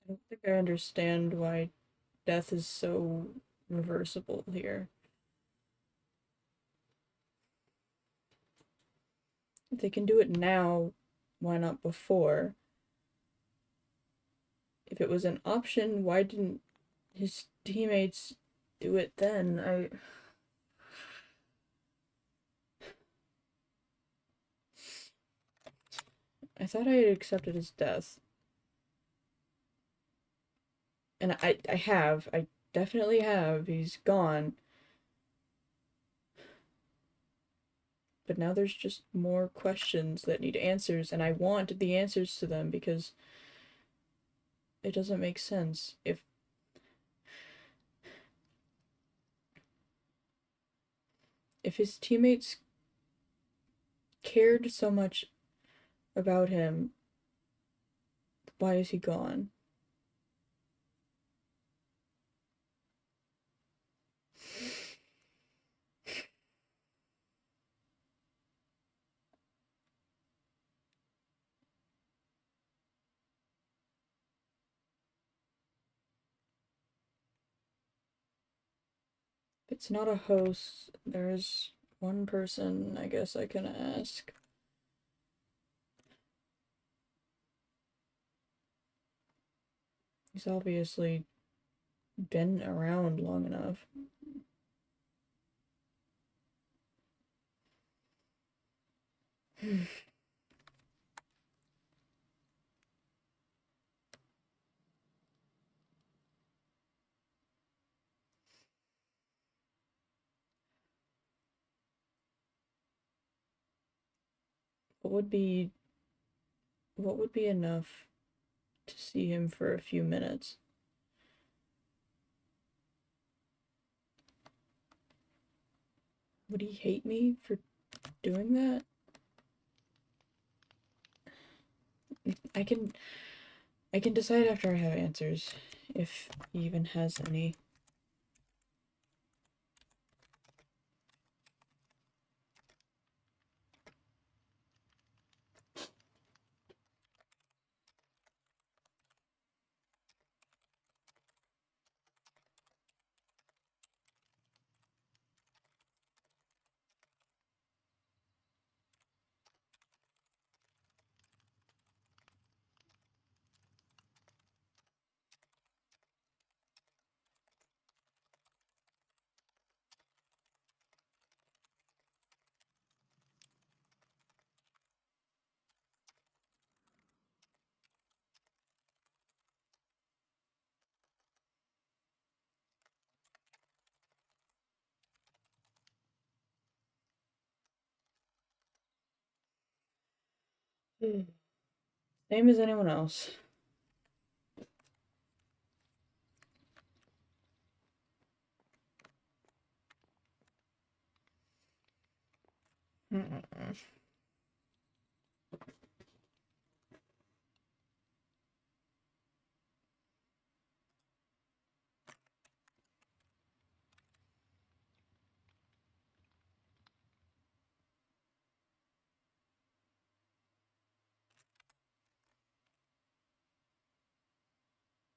don't think I understand why death is so reversible here. If they can do it now, why not before? If it was an option, why didn't his teammates do it then? I thought I had accepted his death. And I have. I definitely have. He's gone. But now there's just more questions that need answers, and I want the answers to them because it doesn't make sense. If his teammates cared so much about him, why is he gone? If it's not a host, there's one person I guess I can ask. He's obviously been around long enough. What would be what would be enough to see him for a few minutes? Would he hate me for doing that? I can I can decide after I have answers, if he even has any. Same as anyone else.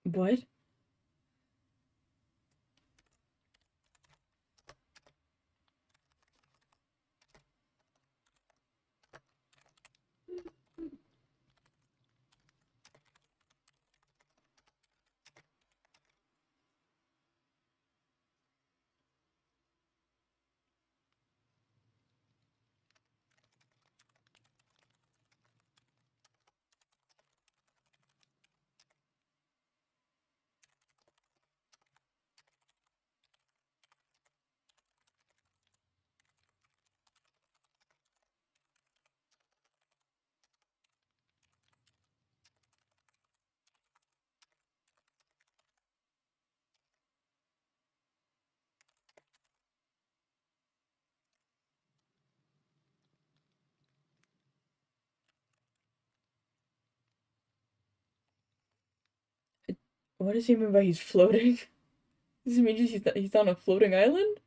What? What does he mean by he's floating? Does he mean he's on a floating island?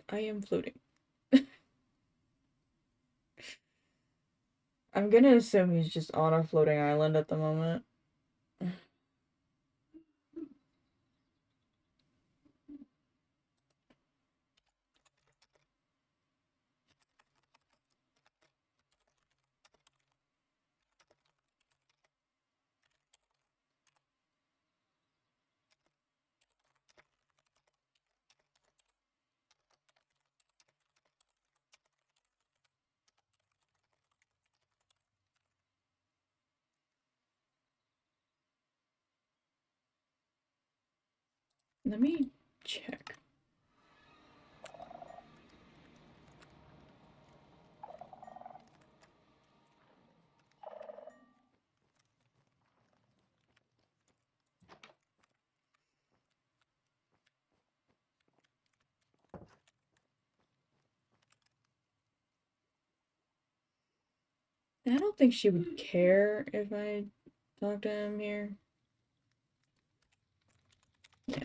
I am floating. I'm gonna assume he's just on a floating island at the moment. Let me check. I don't think she would care if I talk to him here. Yeah.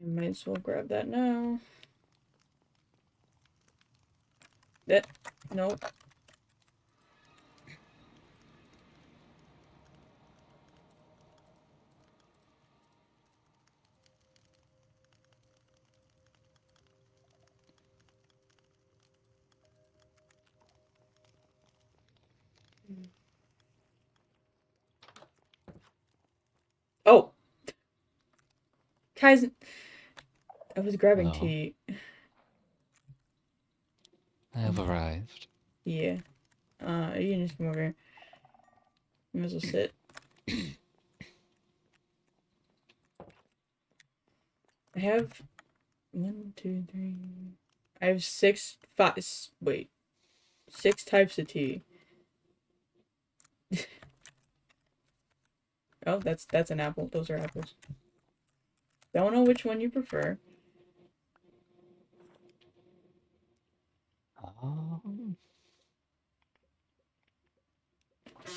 I might as well grab that now. That nope. Oh, Kaizen. I was grabbing Hello. tea. I have arrived. Yeah. You can just come over here. You might as well sit. I have 1, 2, 3. I have 6, 5. Wait, 6 types of tea. Oh, that's an apple. Those are apples. Don't know which one you prefer.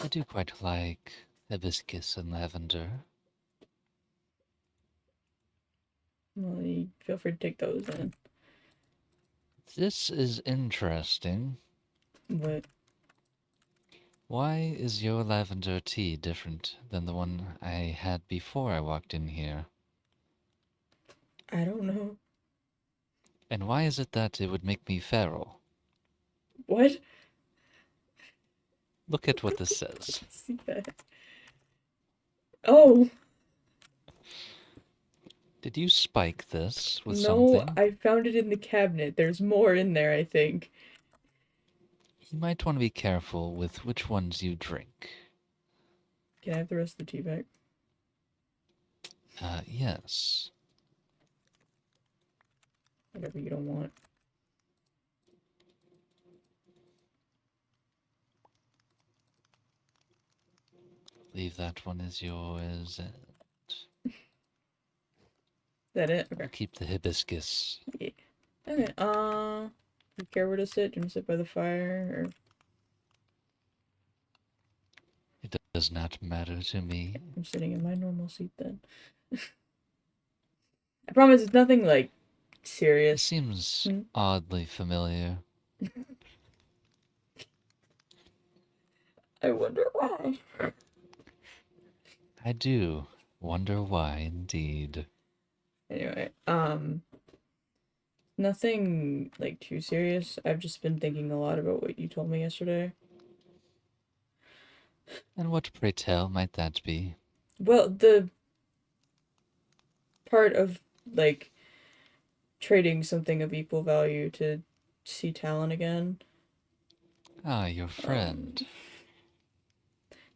I do quite like hibiscus and lavender. Well, you feel free to take those then. This is interesting. But Why is your lavender tea different than the one I had before I walked in here? I don't know. And why is it that it would make me feral? What? Look at what this says. See that? Oh Did you spike this with no! something? I found it in the cabinet. There's more in there, I think. You might want to be careful with which ones you drink. Can I have the rest of the tea back? Yes. Whatever you don't want. Leave that one as yours. Is that it? Okay. I'll keep the hibiscus. Yeah. Okay. You care where to sit? Do you want to sit by the fire or? It does not matter to me. I'm sitting in my normal seat then. I promise it's nothing like This serious. seems Hmm? oddly familiar. I wonder why. I do wonder why, indeed. Anyway, nothing like too serious. I've just been thinking a lot about what you told me yesterday. And what, pray tell, might that be? Well, the part of like trading something of equal value to see talent again. Ah, your Um, friend.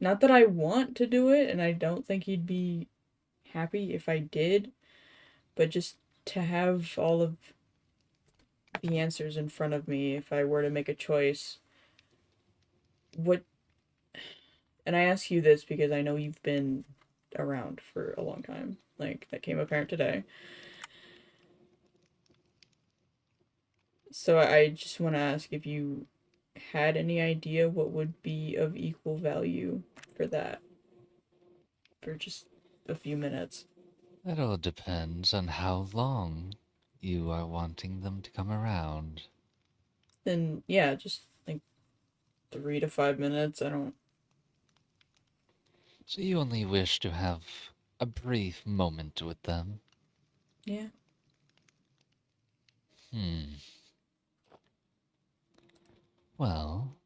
Not that I want to do it, and I don't think he'd be happy if I did, but just to have all of the answers in front of me if I were to make a choice, what, and I ask you this because I know you've been around for a long time, like that came apparent today. So I just want to ask if you had any idea what would be of equal value for that, for just a few minutes. That all depends on how long you are wanting them to come around. Then yeah, just like 3 to 5 minutes. I don't. So you only wish to have a brief moment with them? Yeah. Hmm. Well,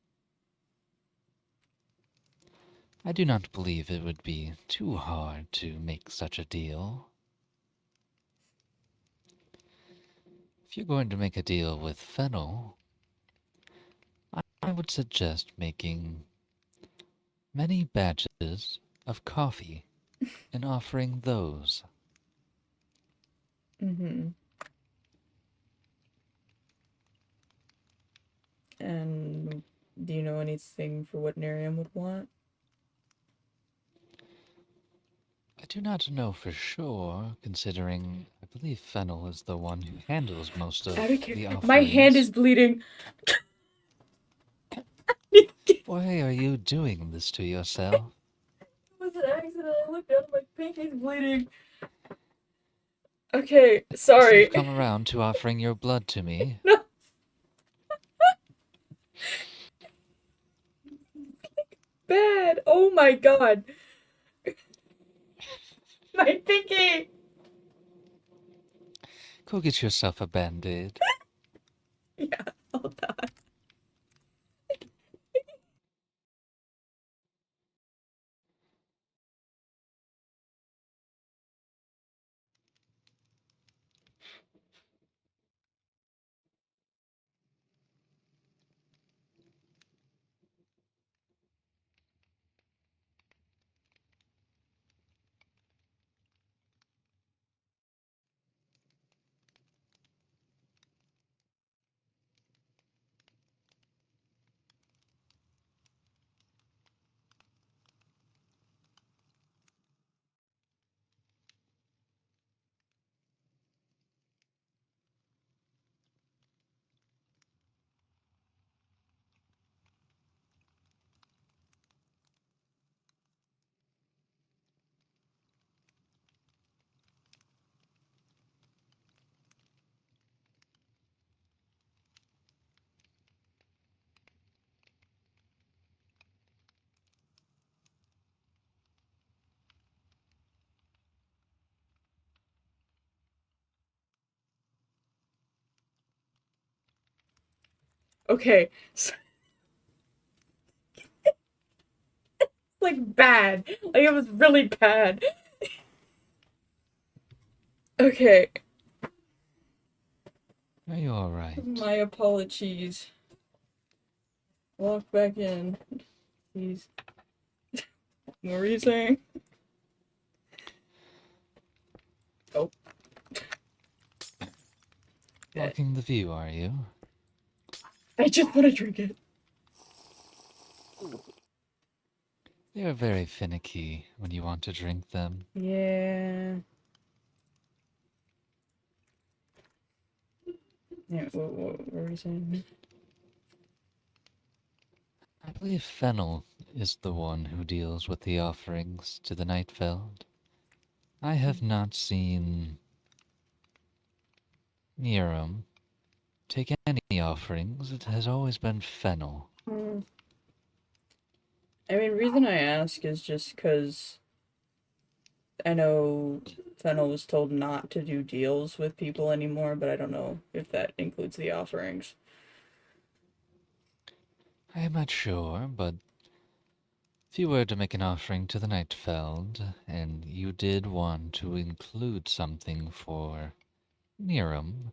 I do not believe it would be too hard to make such a deal. If you're going to make a deal with Fennel, I would suggest making many batches of coffee and offering those. Mm-hmm. And do you know anything for what Nerium would want? I do not know for sure, considering I believe Fennel is the one who handles most Out of of care. the My hand offerings. is bleeding. Why are you doing this to yourself? It was an accident. I looked down, my pinky's bleeding. Okay, So you've sorry. come around to offering your blood to me? No, bad. Oh my god. My pinky. Go get yourself a band-aid. Yeah, hold on. Okay, so, like bad. Like it was really bad. Okay, Are you alright? my apologies. Walk back in, please. What were you saying? Oh, Blocking the view, are you? I just want to drink it. They are very finicky when you want to drink them. Yeah. Yeah, what were you saying? I believe Fennel is the one who deals with the offerings to the Nightfeld. I have not seen Niram take any offerings. It has always been Fennel. Hmm. I mean, reason I ask is just because I know Fennel was told not to do deals with people anymore, but I don't know if that includes the offerings. I am not sure, but if you were to make an offering to the Nightfeld, and you did want to include something for Niram,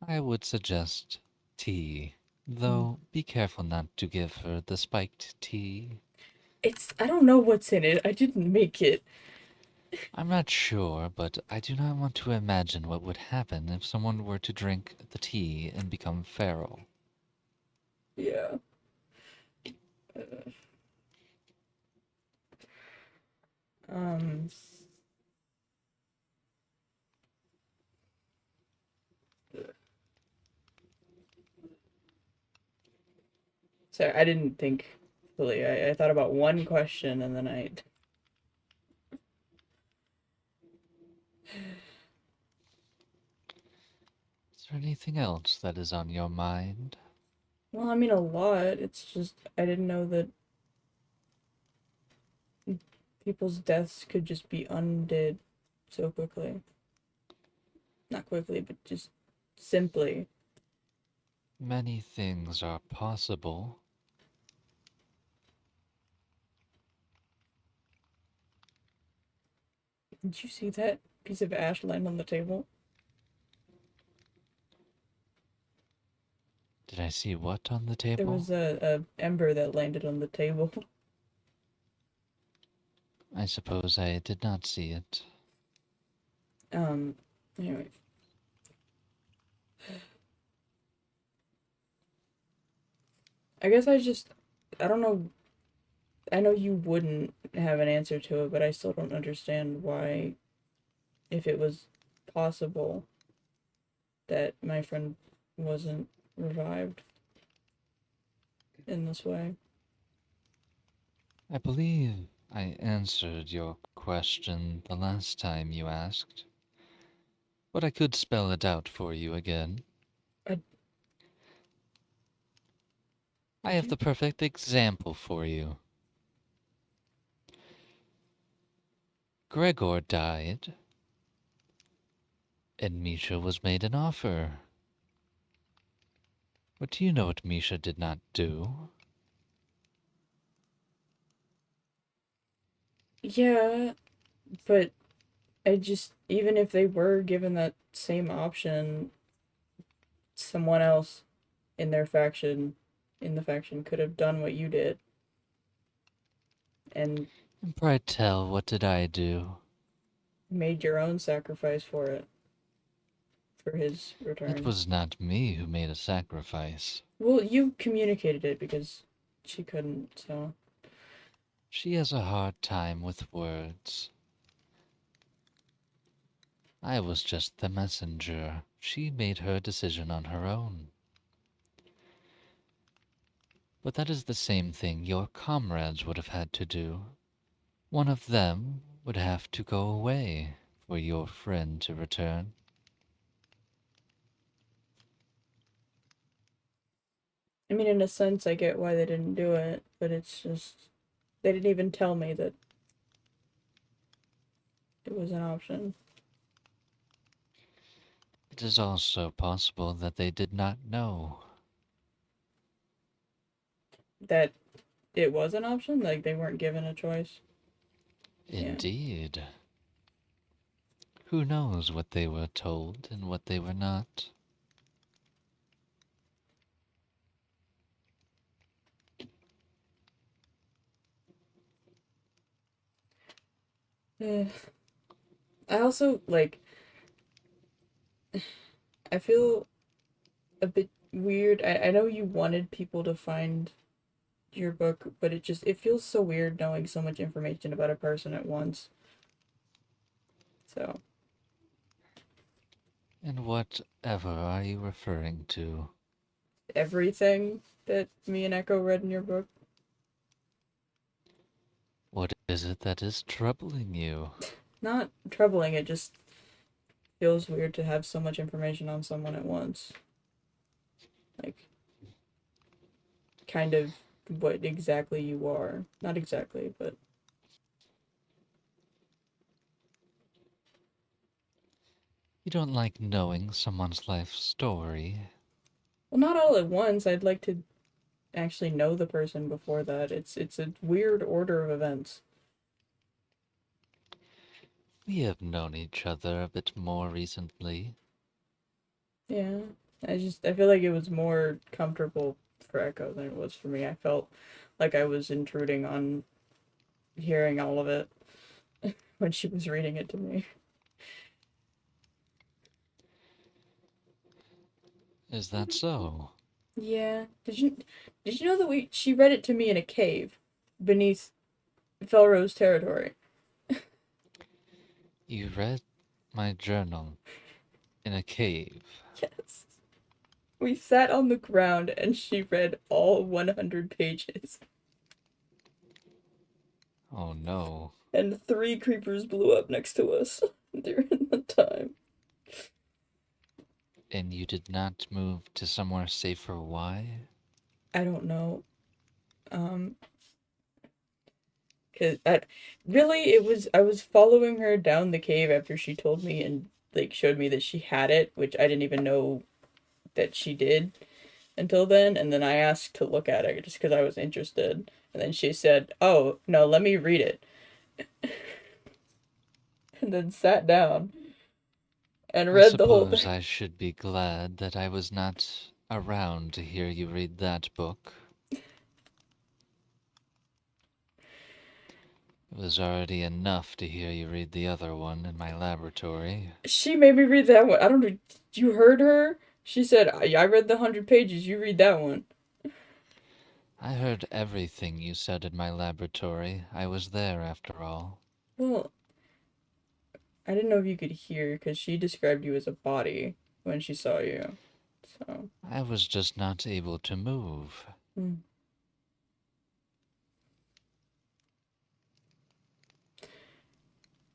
I would suggest tea. Hmm. Though be careful not to give her the spiked tea. I don't know what's in it. I didn't make it. I'm not sure, but I do not want to imagine what would happen if someone were to drink the tea and become feral. Yeah. Uh, Um, sorry, I didn't think fully. I thought about one question and then I. Is there anything else that is on your mind? Well, I mean, a lot. It's just I didn't know that people's deaths could just be undid so quickly. Not quickly, but just simply. Many things are possible. Did you see that piece of ash land on the table? Did I see what on the There was table? a ember that landed on the table. I suppose I did not see it. Um, anyway, I guess I don't know. I know you wouldn't have an answer to it, but I still don't understand why, if it was possible that my friend wasn't revived in this way. I believe I answered your question the last time you asked, but I could spell it out for you again. I I did have you? the perfect example for you. Gregor died, and Misha was made an offer. But do you know what Misha did not do? Yeah, but I just even if they were given that same option, someone else in their faction, in the faction, could have done what you did and And pray tell, what did I do? made your own sacrifice for it, for his It return. was not me who made a sacrifice. Well, you communicated it because she couldn't, so. She has a hard time with words. I was just the messenger. She made her decision on her own. But that is the same thing your comrades would have had to do. One of them would have to go away for your friend to return. I mean, in a sense, I get why they didn't do it, but it's just. They didn't even tell me that it was an option. It is also possible that they did not know. That it was an option? Like, they weren't given a choice? Yeah. Indeed. Who knows what they were told and what they were not? Eh, I also, like, I feel a bit weird. I know you wanted people to find your book, but it feels so weird knowing so much information about a person at once. So, And whatever are you referring to? everything that me and Echo read in your book, What is it that is troubling you? not troubling, it just feels weird to have so much information on someone at once. Like, kind of what exactly you are. Not exactly, but. You don't like knowing someone's life story. Well, not all at once. I'd like to actually know the person before that. It's a weird order of events. We have known each other a bit more recently. Yeah. I feel like it was more comfortable for Echo than it was for me. I felt like I was intruding on hearing all of it. when she was reading it to me. Is that so? Yeah. Did you know that she read it to me in a cave beneath Felrose territory? You read my journal in a cave. Yes. We sat on the ground and she read all 100 pages. Oh no. And 3 creepers blew up next to us during the time. And you did not move to somewhere safer? Why? I don't know. Um, cause I really I was following her down the cave after she told me and like showed me that she had it, which I didn't even know that she did until then. And then I asked to look at it just because I was interested. And then she said, "Oh no, let me read it." And then sat down and I read the whole suppose thing. I should be glad that I was not around to hear you read that book. It was already enough to hear you read the other one in my laboratory. She made me read that one. I don't know. You heard her? She said, I read the 100 pages. You read that one. I heard everything you said in my laboratory. I was there after all. Well, I didn't know if you could hear because she described you as a body when she saw you. So, I was just not able to move. hmm.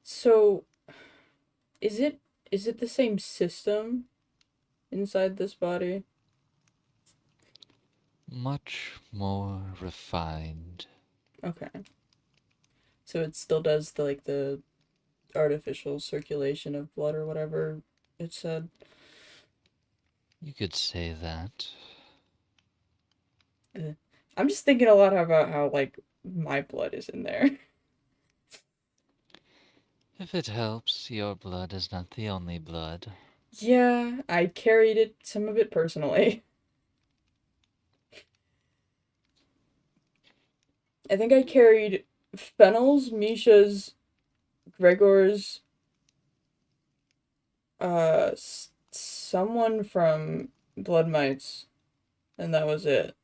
So is it the same system inside this body? Much more refined. Okay. So it still does the like the artificial circulation of blood or whatever it said. You could say that. Ugh. I'm just thinking a lot about how like my blood is in there. If it helps, your blood is not the only blood. Yeah, I carried some of it personally. I think I carried Fennel's, Misha's, Gregor's, someone from Blood Mites, and that was it.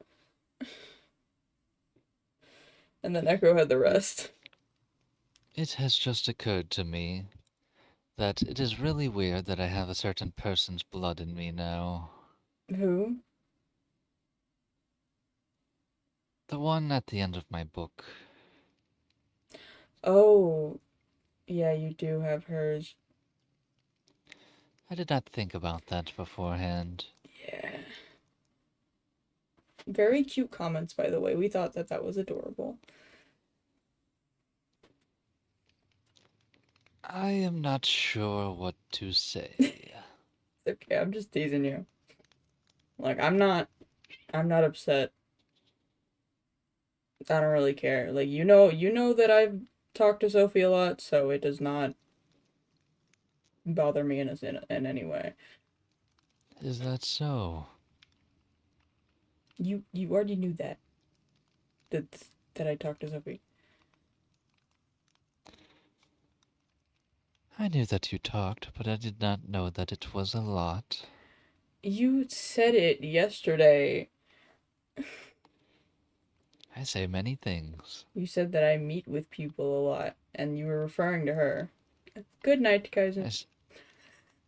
And then Echo had the It, rest. it has just occurred to me that it is really weird that I have a certain person's blood in me now. Who? The one at the end of my book. Oh, yeah, you do have hers. I did not think about that beforehand. Yeah. Very cute comments, by the way. We thought that that was adorable. I am not sure what to say. It's okay, I'm just teasing you. Like, I'm not upset. I don't really care. Like, you know that I've talked to Sophie a lot, so it does not bother me in any way. Is that so? You already knew that that I talked to Sophie. I knew that you talked, but I did not know that it was a lot. You said it yesterday. I say many things. You said that I meet with people a lot, and you were referring to her. Good night, I Kaizen. s-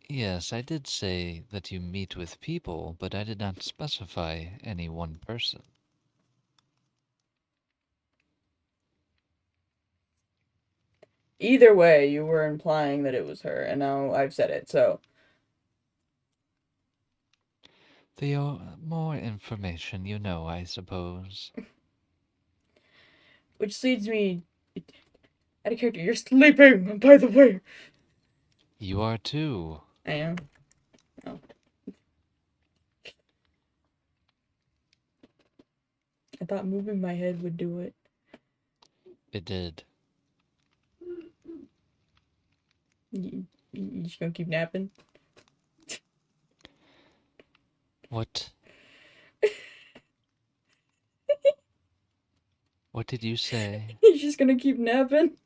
yes, I did say that you meet with people, but I did not specify any one person. Either way, you were implying that it was her, and now I've said it. So, The more information you know, I suppose. which leads me out of character. You're sleeping, by the way. You are too. I am. Oh, I thought moving my head would do it. It did. You just gonna keep napping? What? What did you say? You just gonna keep napping?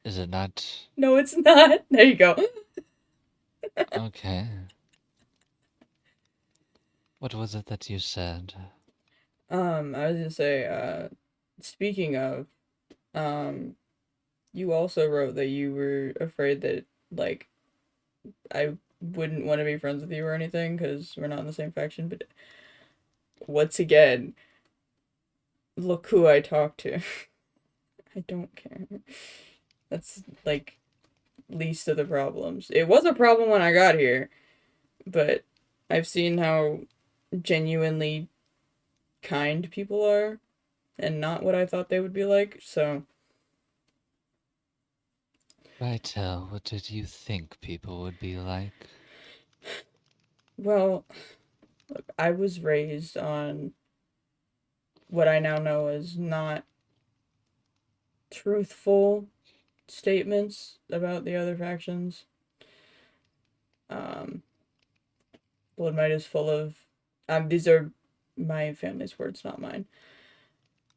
Is it not? No, it's not. There you go. Okay. What was it that you said? I was gonna say, speaking of, um, you also wrote that you were afraid that, like, I wouldn't want to be friends with you or anything because we're not in the same faction, but once again, look who I talk to. I don't care. That's, like, least of the problems. It was a problem when I got here, but I've seen how genuinely kind people are and not what I thought they would be like, so, Right, what did you think people would be like? well, I was raised on what I now know is not truthful statements about the other factions. Um, Blood Might is full of. These are my family's words, not mine.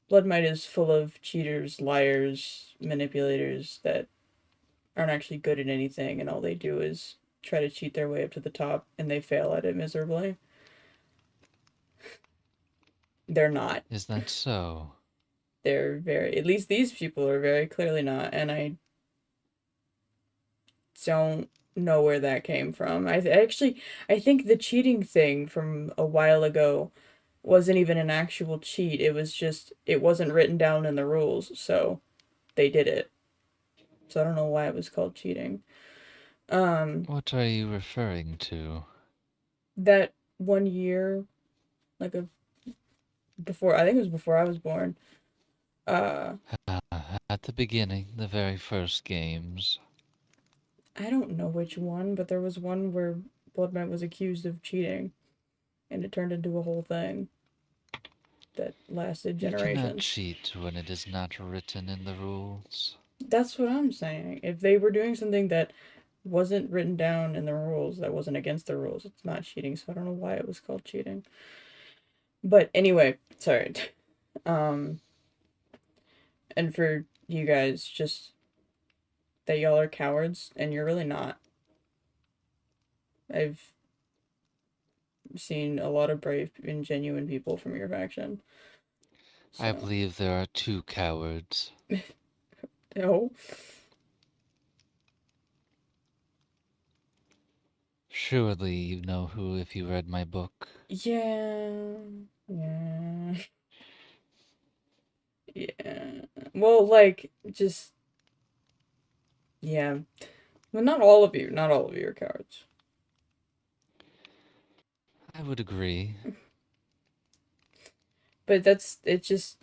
Blood Might is full of cheaters, liars, manipulators that aren't actually good at anything, and all they do is try to cheat their way up to the top, and they fail at it miserably. They're not. Is that so? They're very. At least these people are very clearly not, and I don't know where that came from. I think the cheating thing from a while ago wasn't even an actual cheat. It was just it wasn't written down in the rules, so they did it. So I don't know why it was called cheating. Um What are you referring to? that one year, like a before I think it was before I was born. Uh At the beginning, the very first games. I don't know which one, but there was one where Bloodmite was accused of cheating and it turned into a whole thing that lasted You cannot generations. cheat when it is not written in the rules. That's what I'm saying. If they were doing something that wasn't written down in the rules, that wasn't against the rules, it's not cheating, so I don't know why it was called cheating. But anyway, sorry. Um, and for you guys, just that y'all are cowards, and you're really not. I've seen a lot of brave and genuine people from your faction. I So, believe there are two cowards. no. Surely you know who if you read my book. Yeah. Yeah. Yeah. Well, like, just, yeah. Well, not all of you. Not all of you are cowards. I would agree. But it's just,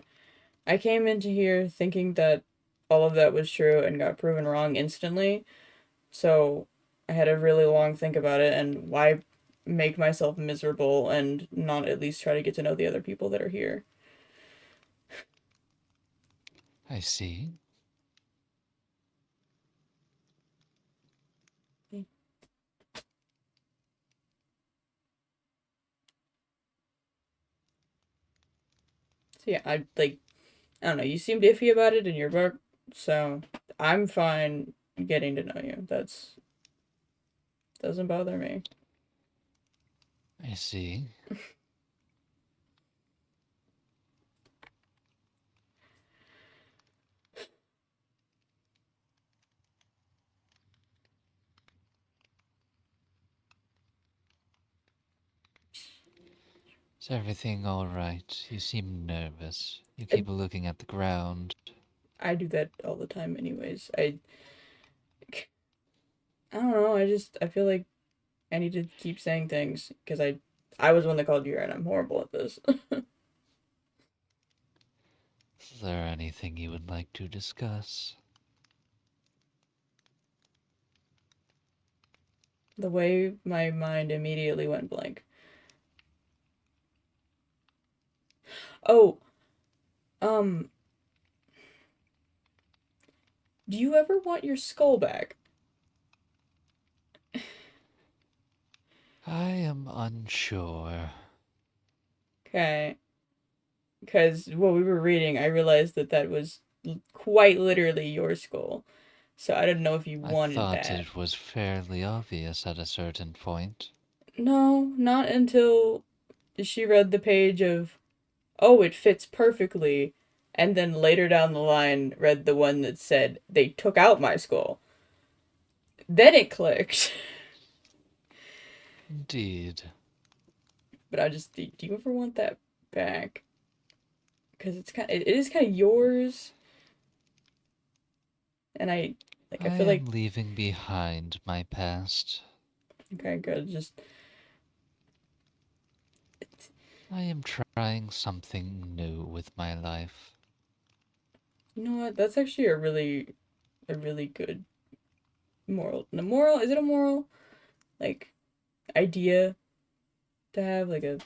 I came into here thinking that all of that was true and got proven wrong instantly. So I had a really long think about it and why make myself miserable and not at least try to get to know the other people that are here. I see. So yeah, I don't know, you seemed iffy about it in your book, so I'm fine getting to know you. That's doesn't bother me. I see. Is everything alright? You seem nervous. You I, keep looking at the ground. I do that all the time anyways. I don't know, I feel like I need to keep saying things because I was the one that called you and I'm horrible at this. Is there anything you would like to discuss? The way my mind immediately went blank. Oh, um, do you ever want your skull back? I am unsure. Okay, because while we were reading, I realized that that was quite literally your skull. So I didn't know if you I wanted thought that. it was fairly obvious at a certain point. No, not until she read the page of, oh, it fits perfectly, and then later down the line read the one that said, they took out my skull. Then it clicked. Indeed. But I just, do you ever want that back? Because it is kind of yours, and I I feel am like, leaving behind my past. okay, good, just, I am trying something new with my life. you know what, that's actually a really good moral, is it a moral, like, idea to have, like, a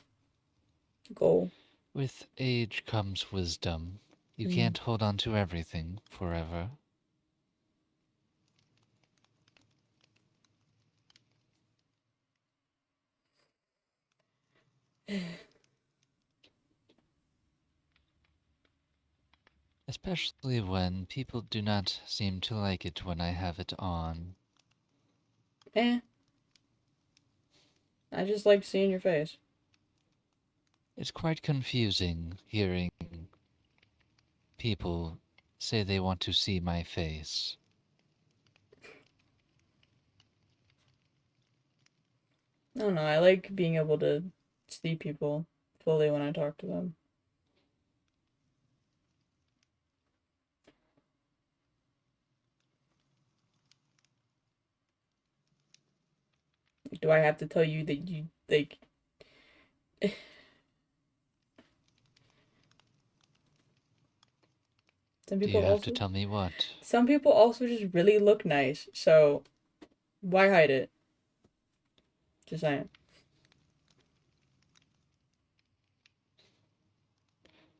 goal? With age comes wisdom. You Mm. can't hold on to everything forever. Especially when people do not seem to like it when I have it on. Eh, I just like seeing your face. It's quite confusing hearing people say they want to see my face. I don't know, I like being able to see people fully when I talk to them. Do I have to tell you that you, like, some Do people you have to also, tell me what? some people also just really look nice, so why hide it? Just saying.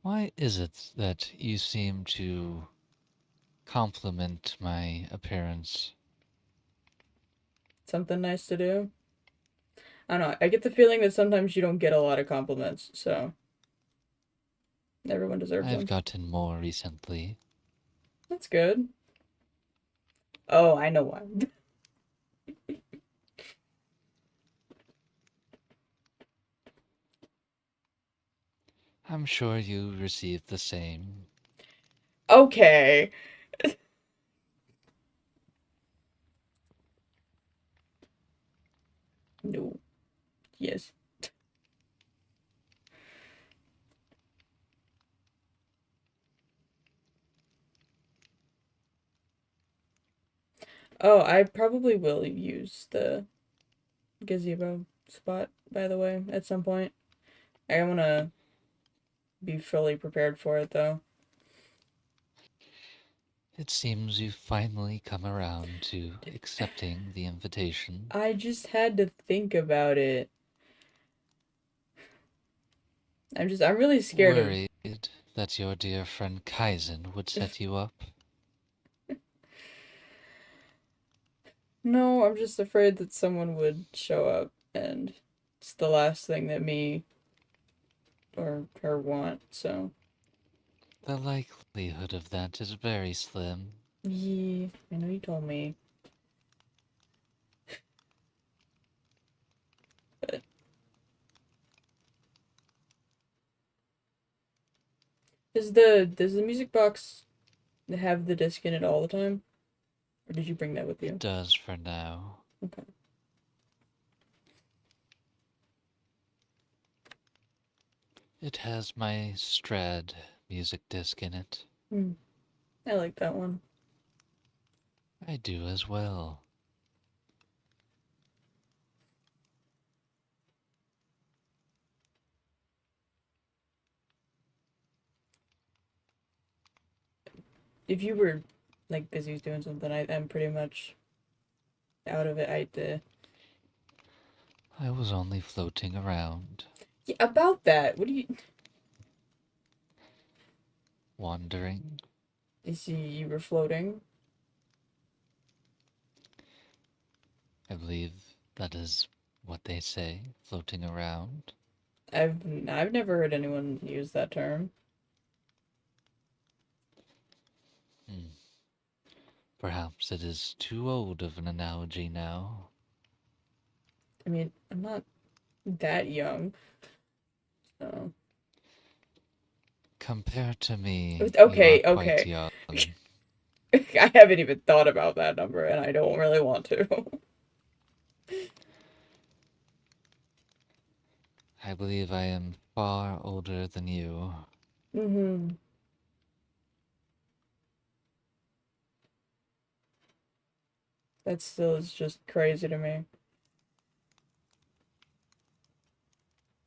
Why is it that you seem to compliment my appearance? Something nice to do. I don't know. I get the feeling that sometimes you don't get a lot of compliments, so everyone deserves I've them. gotten more recently. That's good. Oh, I know why. I'm sure you received the same. Okay. No. Yes. Oh, I probably will use the gazebo spot, by the way, at some point. I want to be fully prepared for it, though. It seems you've finally come around to accepting the invitation. I just had to think about it. I'm really scared of. Worried that your dear friend Kaizen would set you up? No, I'm just afraid that someone would show up and it's the last thing that me or her want, so. The likelihood of that is very slim. Yeah, I know you told me. But does the music box have the disc in it all the time? Or did you bring that with It you? does for now. Okay. It has my Strad music disc in it. Hmm. I like that one. I do as well. If you were like busy doing something, I'm pretty much out of it. I was only floating around, Yeah, about that. What do you wandering. you see you were floating? I believe that is what they say, floating around. I've never heard anyone use that term. Hmm. Perhaps it is too old of an analogy now. I mean, I'm not that young, so. Compared to me, you are Okay, quite okay. young. I haven't even thought about that number, and I don't really want to. I believe I am far older than you. Mm-hmm. That still is just crazy to me.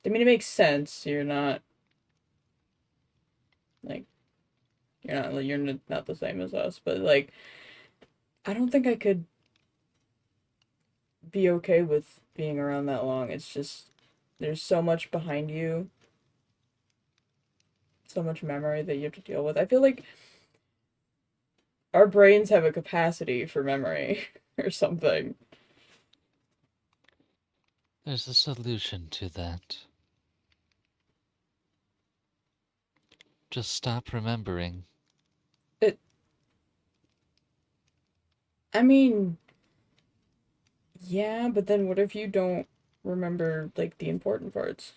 I mean, it makes sense. Like you're not the same as us, but like I don't think I could be okay with being around that long. It's just there's so much behind you, so much memory that you have to deal with. I feel like our brains have a capacity for memory or something. There's a solution to that. Just stop remembering. It I mean, yeah, but then what if you don't remember like the important parts?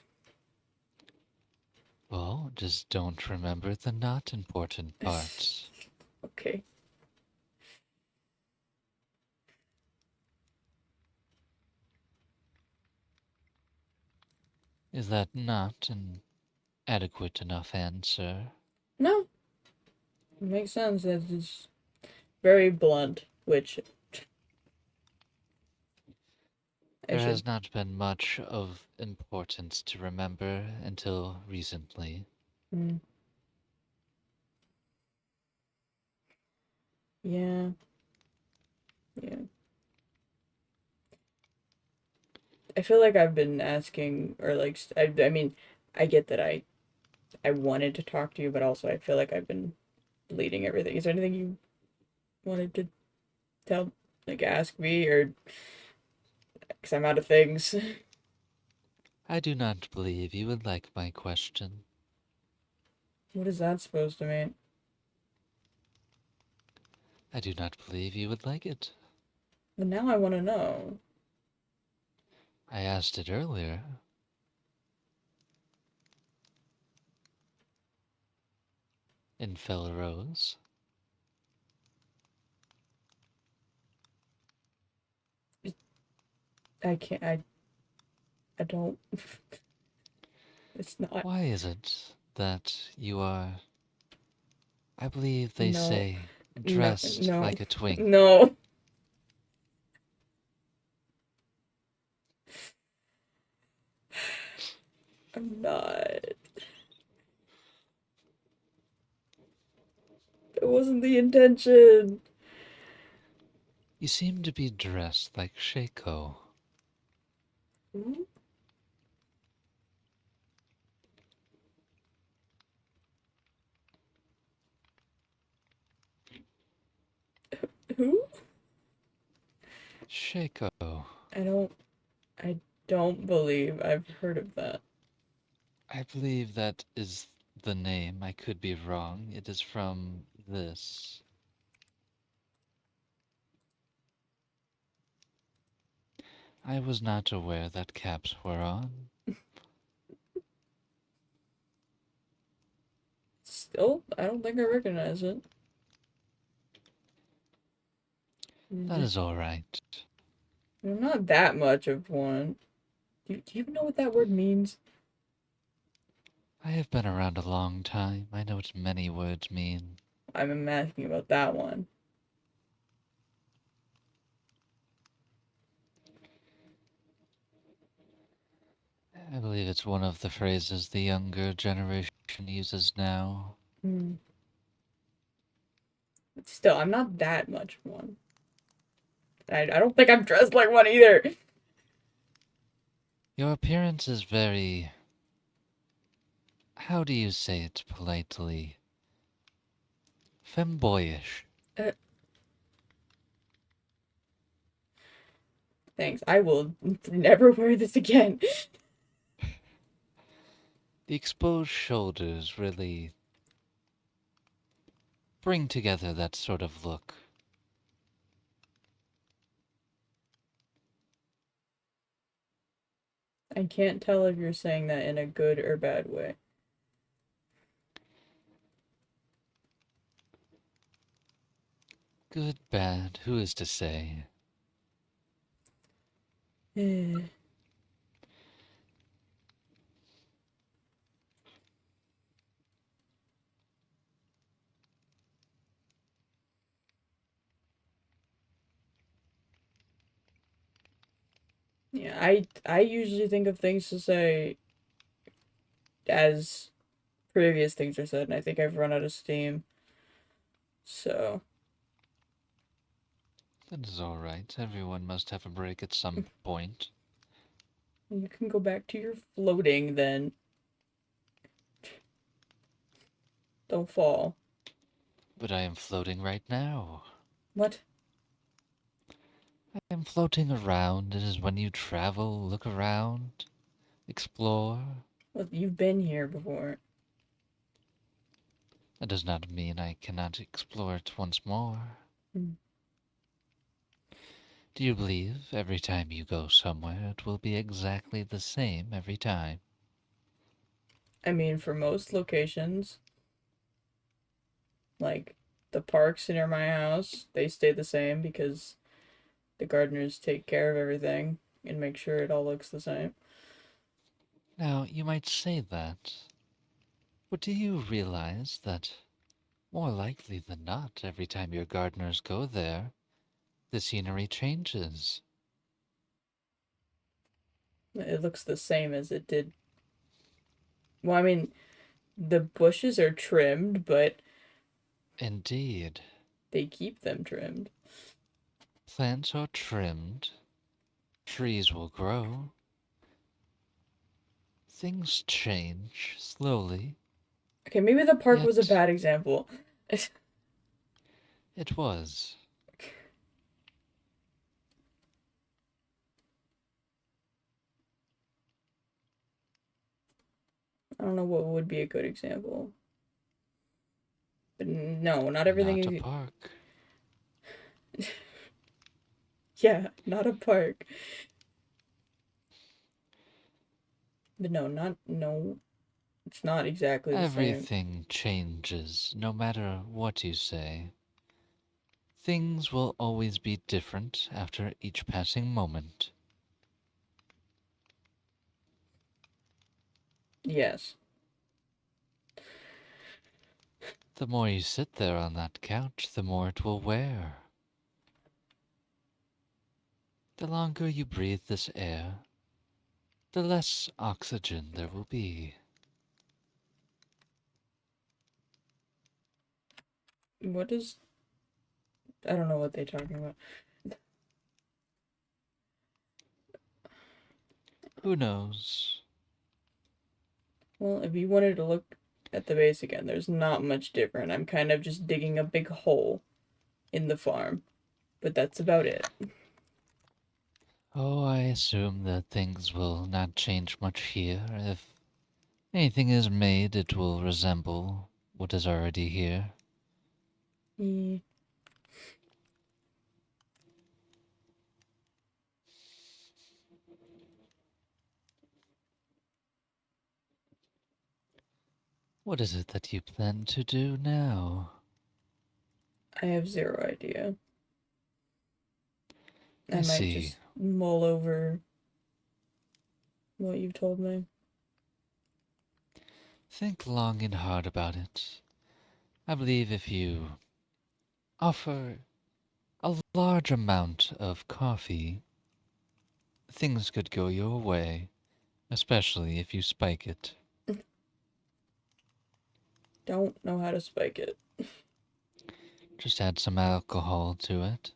Well, just don't remember the not important parts. Okay. Is that not an adequate enough answer? No, it makes sense. It's very blunt, which I There should. has not been much of importance to remember until recently. Mm, yeah, yeah. I feel like I've been asking, or like, I mean, I get that I wanted to talk to you, but also I feel like I've been leading everything. Is there anything you wanted to tell, like, ask me, or because I'm out of things? I do not believe you would like my question. What is that supposed to mean? I do not believe you would like it. But now I want to know. I asked it earlier. In Felrose. I can't. I don't. It's not. Why is it that you are, I believe they No, say, no, dressed no, like a twink? no. I'm not. It wasn't the intention. You seem to be dressed like Shaco. Who? Who? Shaco. I don't. I don't believe I've heard of that. I believe that is the name. I could be wrong. It is from this. I was not aware that caps were on. Still, I don't think I recognize it. That is all right. I'm not that much of one. Do you even know what that word means? I have been around a long time. I know what many words mean. I'm asking about that one. I believe it's one of the phrases the younger generation uses now. Hmm. But still, I'm not that much of one. I don't think I'm dressed like one either. Your appearance is very, how do you say it politely? Femboyish. Uh, thanks. I will never wear this again. The exposed shoulders really bring together that sort of look. I can't tell if you're saying that in a good or bad way. Good, bad, who is to say? Yeah, I usually think of things to say as previous things are said, and I think I've run out of steam. So That is all right. Everyone must have a break at some point. you can go back to your floating then. Don't fall. But I am floating right now. What? I am floating around. It is when you travel, look around, explore. Well, you've been here before. That does not mean I cannot explore it once more. Hmm. Do you believe every time you go somewhere it will be exactly the same every time? I mean, for most locations, like the parks near my house, they stay the same because the gardeners take care of everything and make sure it all looks the same. Now, you might say that, but do you realize that more likely than not, every time your gardeners go there, the scenery changes? It looks the same as it did. Well, I mean, the bushes are trimmed, but Indeed. they keep them trimmed. Plants are trimmed, trees will grow, things change slowly, Okay, maybe the park was a yet bad example. I it was. don't know what would be a good example. But no, not everything Not a is. park. Yeah, not a park. But no, not. No, it's not exactly the same. Everything changes, no matter what you say. Things will always be different after each passing moment. Yes. The more you sit there on that couch, the more it will wear. The longer you breathe this air, the less oxygen there will be. What is. I don't know what they're talking about. Who knows? Well, if you wanted to look at the base again, there's not much different. I'm kind of just digging a big hole in the farm, but that's about it. Oh, I assume that things will not change much here. If anything is made, it will resemble what is already here. Eh, What is it that you plan to do now? I have zero idea. I I might see. just mull over what you've told me. Think long and hard about it. I believe if you offer a large amount of coffee, things could go your way, especially if you spike it. Don't know how to spike it. Just add some alcohol to it.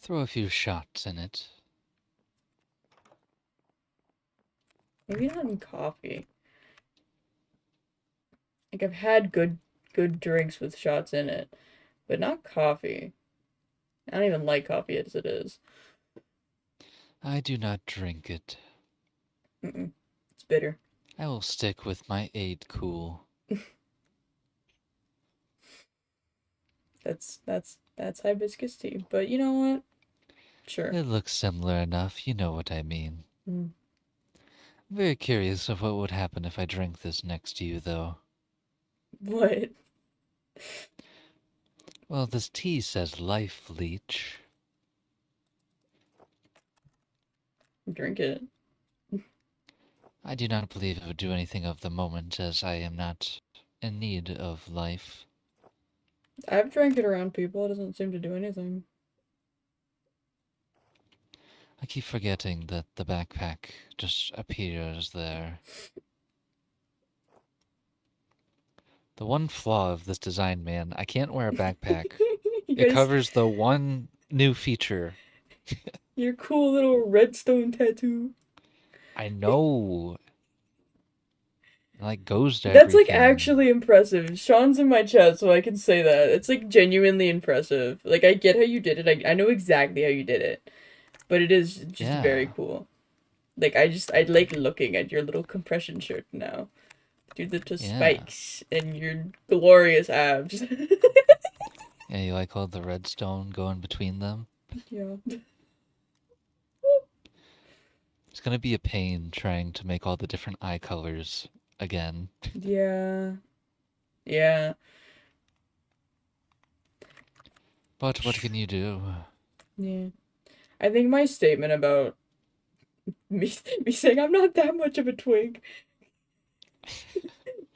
Throw a few shots in it. Maybe not in coffee. Like I've had good drinks with shots in it, but not coffee. I don't even like coffee as it is. I do not drink it. Mm-mm. It's bitter. I will stick with my 8 cool. That's hibiscus tea. But you know what? Sure. It looks similar enough, you know what I mean. Mm. I'm very curious of what would happen if I drank this next to you, though. What? Well, this tea says life leech. Drink it. I do not believe it would do anything of the moment, as I am not in need of life. I've drank it around people. It doesn't seem to do anything. I keep forgetting that the backpack just appears there. The one flaw of this design, man, I can't wear a backpack. You It guys, covers the one new feature. your cool little redstone tattoo. I know. It like goes to That's like everything. actually impressive. Sean's in my chat, so I can say that. It's like genuinely impressive. Like, I get how you did it. I know exactly how you did it. But it is just very Yeah. cool. Like, I like looking at your little compression shirt now. Your little Yeah. spikes and your glorious abs. Yeah, you like all the redstone going between them? Yeah. It's gonna be a pain trying to make all the different eye colors again. Yeah. Yeah. But what can you do? Yeah. I think my statement about me me saying I'm not that much of a twink,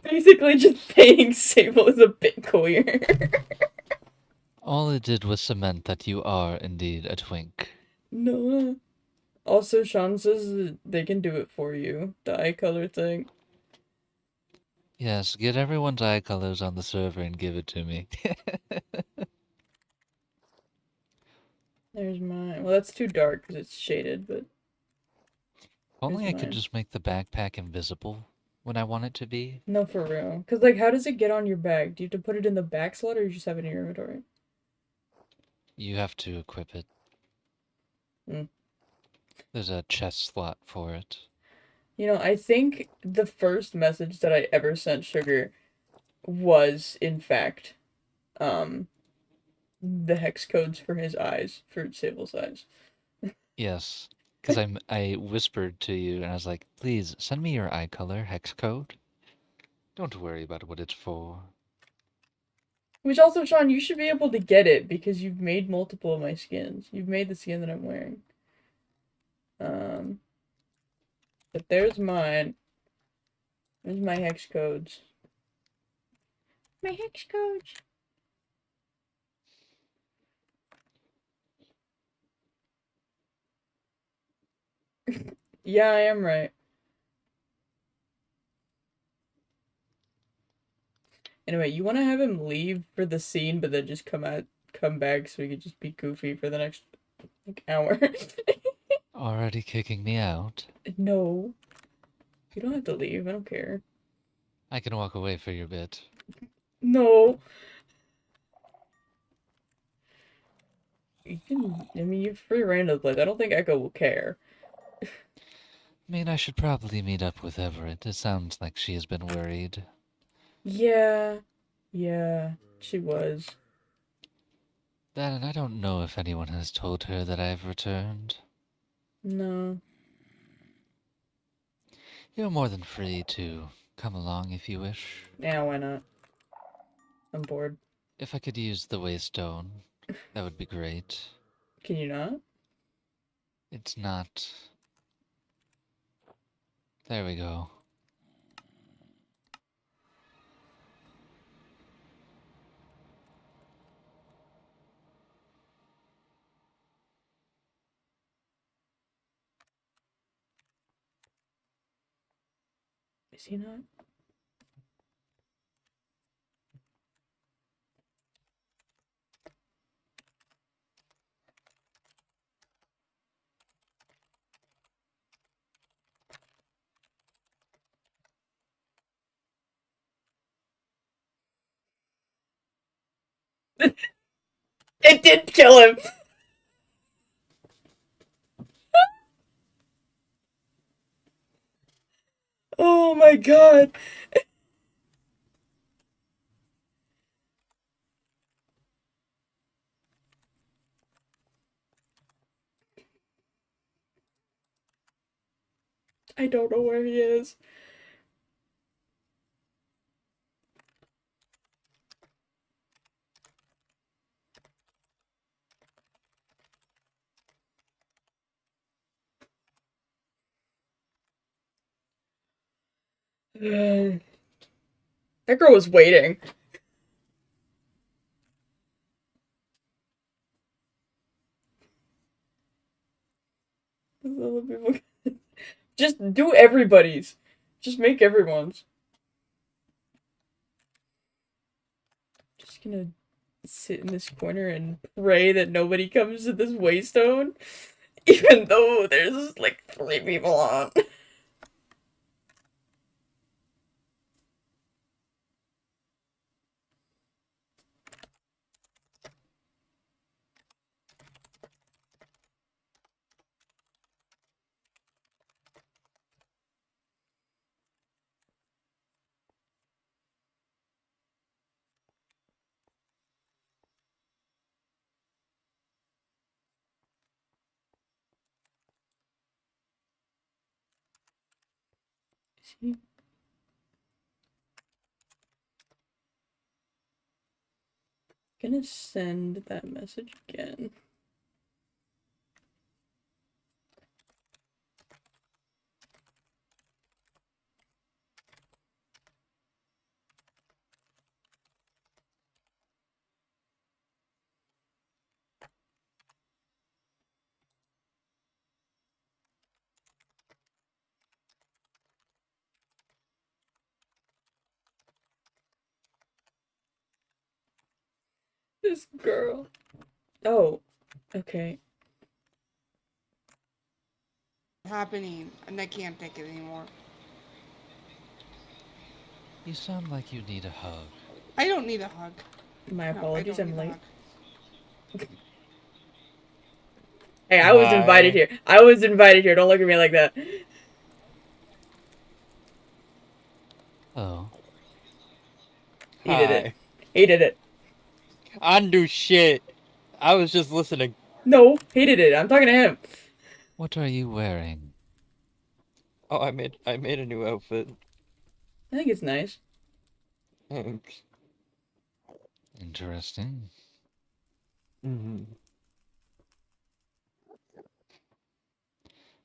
basically just paying Sable is a bit queer. All it did was cement that you are indeed a twink. No. Also, Sean says that they can do it for you. The eye color thing. Yes, get everyone's eye colors on the server and give it to me. There's mine. Well, that's too dark because it's shaded, but here's Only I could mine. just make the backpack invisible when I want it to be. No, for real. Because, like, how does it get on your bag? Do you have to put it in the back slot or you just have it in your inventory? You have to equip it. Mm. There's a chest slot for it. You know, I think the first message that I ever sent Sugar was, in fact, um, the hex codes for his eyes, for Sable's eyes. Yes, because I whispered to you and I was like, please send me your eye color hex code. Don't worry about what it's for. Which also, Sean, you should be able to get it because you've made multiple of my skins. You've made the skin that I'm wearing. Um, but there's mine. There's my hex codes. My hex codes. Yeah, I am right. Anyway, you want to have him leave for the scene, but then just come back so we could just be goofy for the next like hour. Already kicking me out? No, you don't have to leave. I don't care. I can walk away for your bit. No, you can. I mean, you're free reign to play. I don't think Echo will care. I mean, I should probably meet up with Everett. It sounds like she has been worried. Yeah, yeah, she was. That, and I don't know if anyone has told her that I've returned. No, You're more than free to come along if you wish. yeah, why not? I'm bored. If I could use the waystone, that would be great. Can you not? It's not. There we go. Is he not? It did kill him. Oh my god. I don't know where he is. That girl was waiting. Just do everybody's. Just make everyone's. Just gonna sit in this corner and pray that nobody comes to this waystone, even though there's like 3 people on. Is he gonna send that message again? This girl. Oh, okay. Happening, and I can't take it anymore. You sound like you need a hug. I don't need a hug. My No, I apologies, don't I'm need a late. hug. Hey, I was invited Hi. here. I was invited here. Don't look at me like that. Oh, He did it. Hi. He did it. Undo shit. I was just listening. No, he did it. I'm talking to him. what are you wearing? Oh, I made a new outfit. I think it's nice. Thanks. Interesting. Mm-hmm.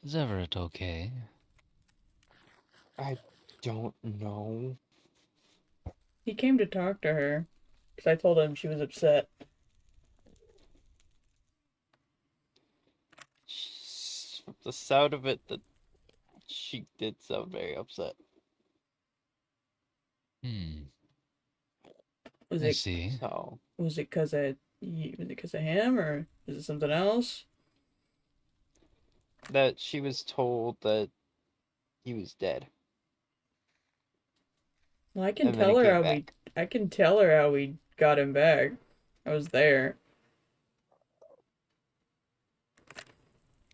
Is Everett okay? I don't know. He came to talk to her because I told him she was upset. From the sound of it, that she did sound very upset. Hmm, Was I it see. So was it because of him or is it something else? that she was told that he was dead, Well, and then he came back. I can tell her how we got him back. I was there.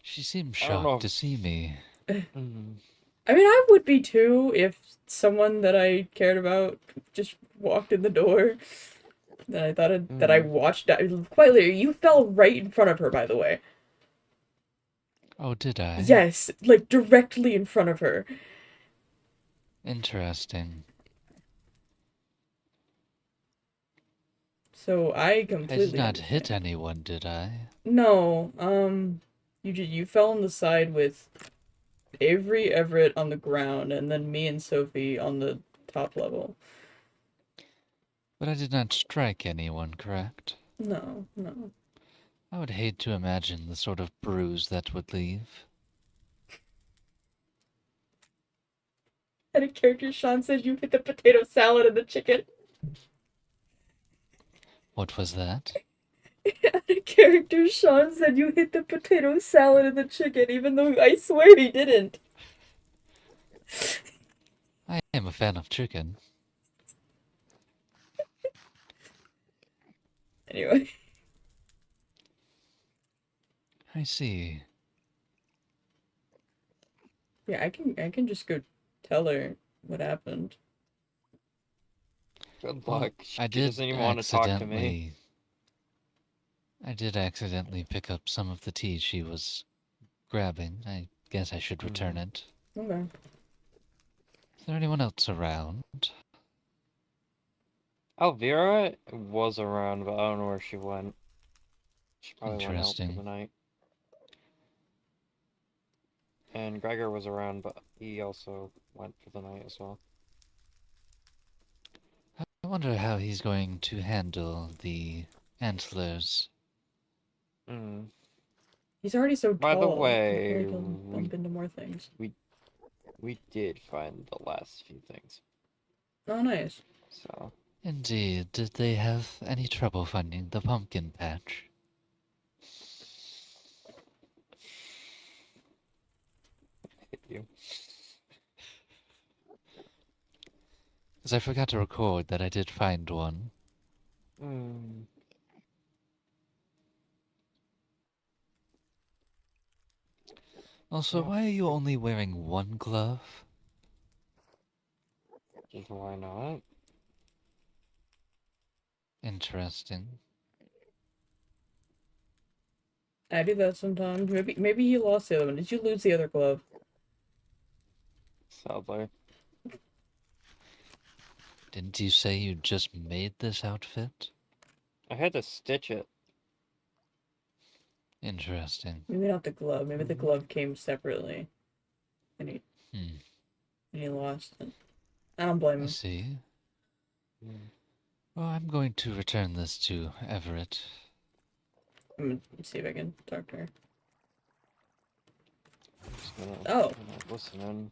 She seemed I don't know shocked to see if. me. Mm, I mean, I would be too if someone that I cared about just walked in the door. That I thought that I mm. watched quite literally. You fell right in front of her, by the way. Oh, did I? Yes, like directly in front of her. Interesting. So I I did completely not hit understand. anyone, did I? No, you fell on the side with Avery Everett on the ground, and then me and Sophie on the top level. But I did not strike anyone, correct? No, no. I would hate to imagine the sort of bruise that would leave. And a character Sean says you hit the potato salad and the chicken. What was that? And a character Sean said you hit the potato salad and the chicken, even though I swear he didn't. I am a fan of chicken. Anyway, I see. yeah, I can just go tell her what happened. Good Well, luck. She doesn't even want to talk to me. I did accidentally pick up some of the tea she was grabbing. I guess I should return Mm. it. Okay. Is there anyone else around? Elvira was around, but I don't know where she went. She probably went out for the Interesting. night. And Gregor was around, but he also went for the night as well. I wonder how he's going to handle the antlers. Hmm. He's already so By the tall. I feel way, like he'll bump into more things. we did find the last few things. Oh, nice. So Indeed, did they have any trouble finding the pumpkin patch? hit you. Because I forgot to record that I did find one. Hmm. Also, Yeah. why are you only wearing one glove? Just why not? Interesting. I do that sometimes. Maybe he lost the other one. Did you lose the other glove? Sadly. Didn't you say you just made this outfit? I had to stitch it. Interesting. Maybe not the glove. Maybe the Mhm. glove came separately, and Hmm, he lost it. I don't blame I him. see. Hmm. Well, I'm going to return this to Everett. I'm gonna see if I can talk to her. Just gonna, Oh, listen in.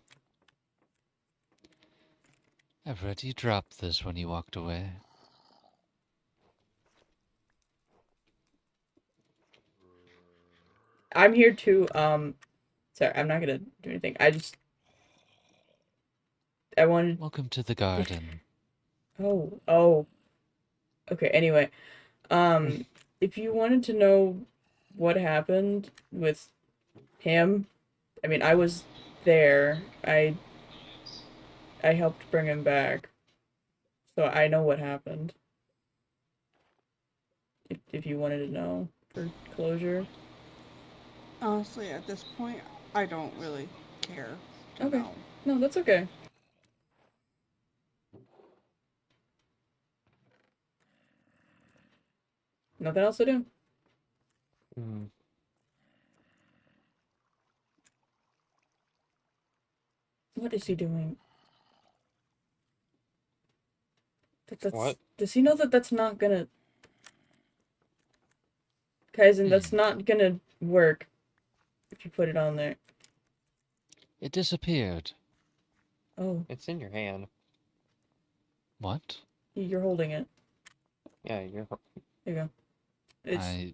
Everett, you dropped this when you walked away. I'm here too. Sorry, I'm not gonna do anything. I wanted. Welcome to the garden. Oh. Okay. Anyway, um, if you wanted to know what happened with him, I mean, I was there. I helped bring him back, so I know what happened. If you wanted to know for closure. Honestly, at this point, I don't really care to Okay. know. No, that's okay. Nothing else to do. Hmm. What is he doing? That's. What? Does he know that that's not gonna. Kaizen, that's Hmm. not gonna work if you put it on there. It disappeared. Oh, It's in your hand. What? you're holding it. Yeah, you're. There you go. It's. I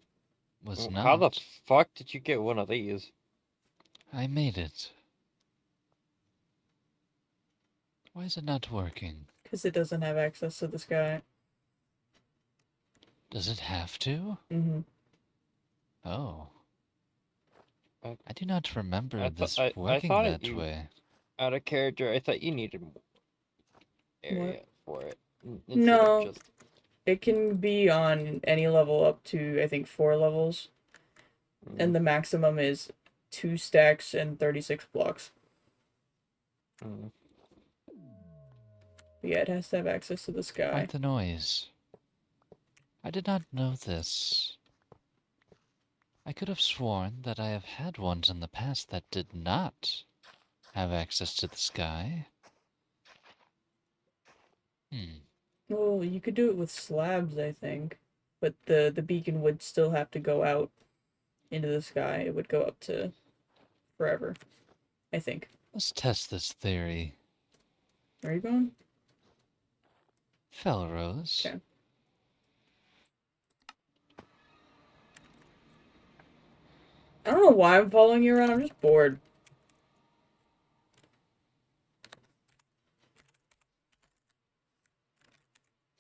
was How the not. fuck did you get one of these? I made it. Why is it not working? Because it doesn't have access to the sky. Does it have to? Mm-hmm. Oh. I, I do not remember I thought this I working thought that you way. out of character. I thought you needed more What? area for it instead of No, just. it can be on any level up to, I think, 4 levels. Mm, And the maximum is 2 stacks and 36 blocks. mm. But yeah, it has to have access to the Quite sky. the noise. I did not know this. I could have sworn that I have had ones in the past that did not have access to the sky. Hmm. Well, you could do it with slabs, I think. But the beacon would still have to go out into the sky. It would go up to forever, I think. Let's test this theory. Where are you going? Felrose. Okay. I don't know why I'm following you around. I'm just bored.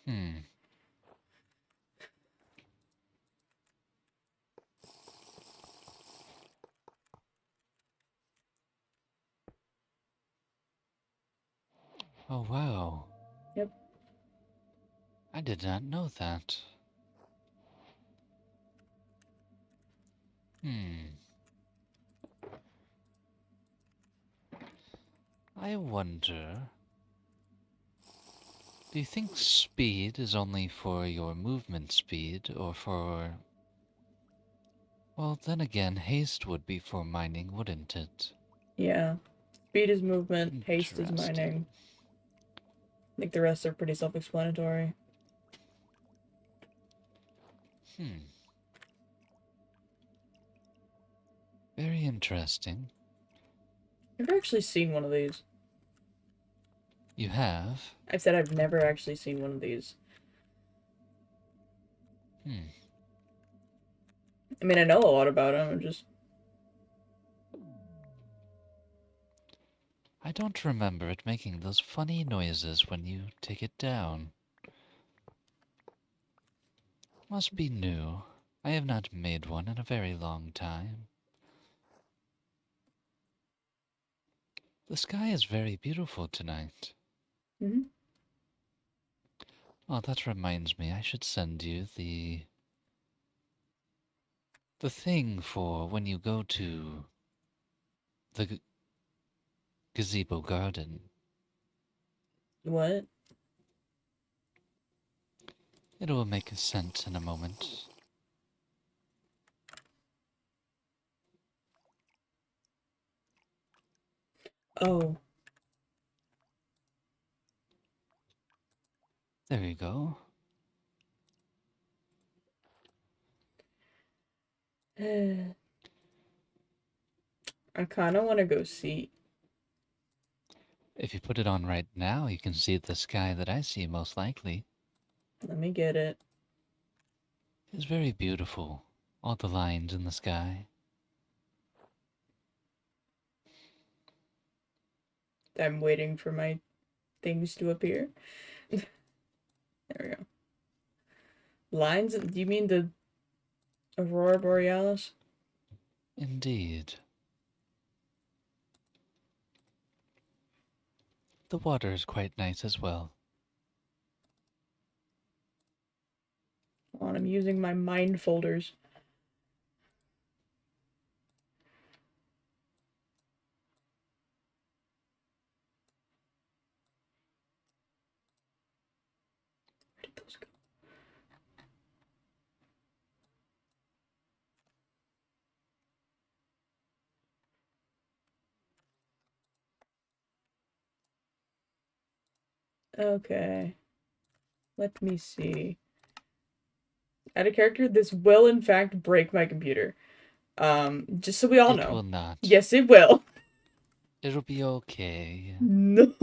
Hmm. Oh, wow. Yep. I did not know that. Hmm. I wonder, do you think speed is only for your movement speed, or for... Well, then again, haste would be for mining, wouldn't it? Yeah. Speed is movement, haste is Interesting. mining. I think the rest are pretty self-explanatory. Very interesting. I've never actually seen one of these. You have? I've said I've never actually seen one of these. I mean, I know a lot about them. I'm just... I don't remember it making those funny noises when you take it down. Must be new. I have not made one in a very long time. The sky is very beautiful tonight. Mhm. Oh, that reminds me, I should send you the thing for when you go to the gazebo garden. What? It will make a scent in a moment. Oh. There you go. I kind of want to go see. If you put it on right now, you can see the sky that I see most likely. Let me get it. It's very beautiful. All the lines in the sky. I'm waiting for my things to appear. There we go. Lines? Do you mean the Aurora Borealis? Indeed. The water is quite nice as well. Hold on, I'm using my mind folders. Where did those go? Okay. Let me see. Add a character. This will in fact break my computer. Just so we all It know. will not. Yes, it will. It'll be okay. No.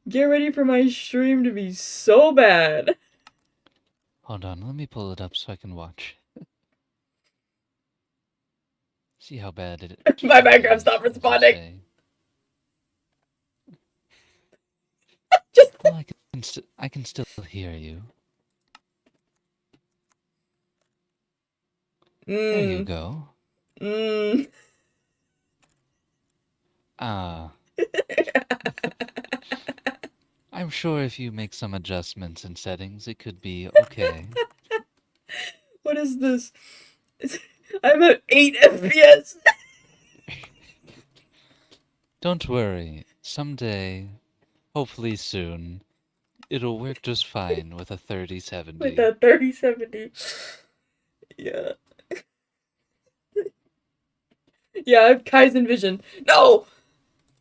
Get ready for my stream to be so bad. Hold on, let me pull it up so I can watch. See how bad it My really background is, stopped as you responding. say. Just Well, I can still hear you. There you go. Mm. Ah. I'm sure if you make some adjustments in settings, it could be okay. What is this? I'm at 8 FPS. Don't worry. Someday, hopefully soon, it'll work just fine with a 3070. With that 3070. Yeah. Yeah, I have Kaizen vision. No!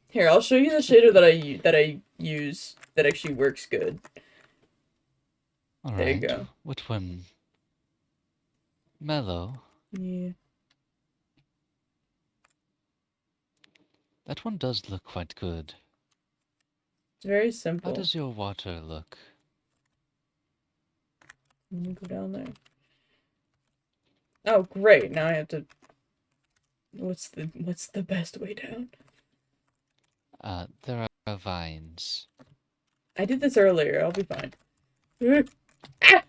Here, I'll show you the shader that I use that actually works good. All There you right. go. Which one? Mellow. Yeah. That one does look quite good. It's very How simple. does your water look? Let me go down there. Oh, great. Now I have to... What's the best way down? There are vines. I did this earlier. I'll be fine. Ah!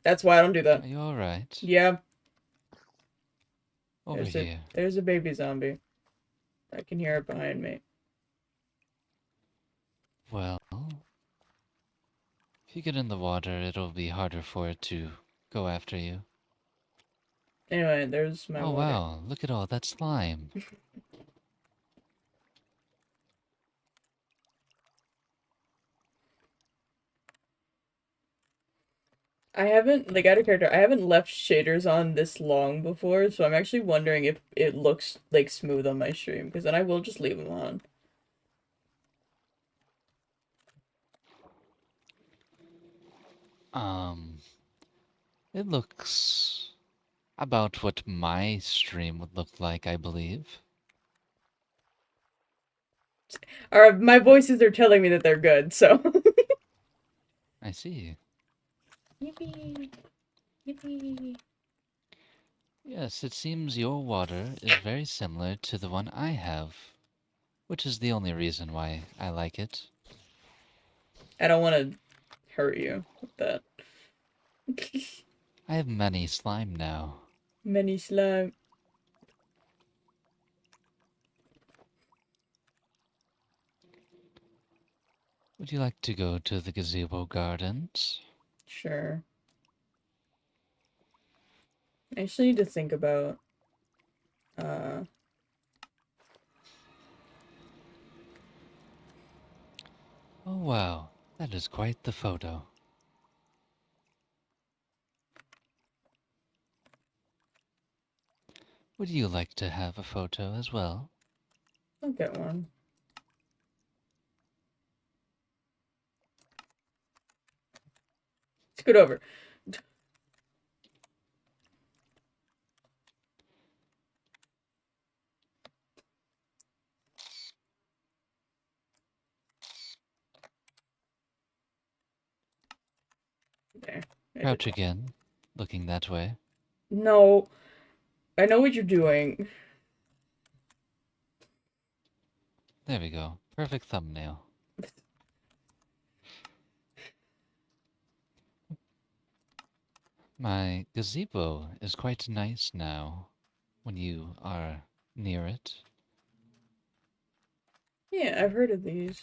That's why I don't do that. Are you alright? Yeah. Over here. There's a baby zombie. I can hear it behind me. Well, if you get in the water, it'll be harder for it to go after you. Anyway, there's my Oh water. wow, look at all that slime. I haven't, like, out of character, I haven't left shaders on this long before, so I'm actually wondering if it looks, like, smooth on my stream, because then I will just leave them on. Um, it looks about what my stream would look like, I believe. Or my voices are telling me that they're good, so. I see. Yippee! Yippee! Yes, it seems your water is very similar to the one I have, which is the only reason why I like it. I don't want to hurt you with that. I have many slime now. Many slime. Would you like to go to the gazebo gardens? Sure. I actually need to think about, uh... Oh wow, that is quite the photo. Would you like to have a photo as well? I'll get one. Scoot over. There. I did Crouch that. again, looking that way. No. I know what you're doing. There we go. Perfect thumbnail. My gazebo is quite nice now when you are near it. Yeah, I've heard of these.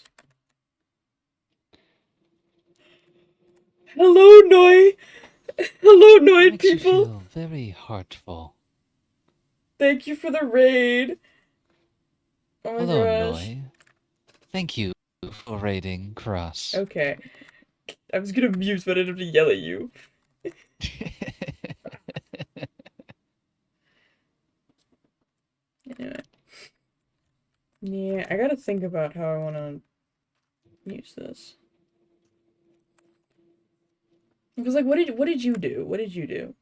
Hello, Noi! Hello, It Noid makes you people! feel very heartful. Thank you for the raid! Oh my Hello, gosh. Noi. Thank you for raiding Cross. Okay. I was gonna mute, but I didn't have to yell at you. Anyway. Yeah, I gotta think about how I wanna use this. Because, like, what did you do? What did you do?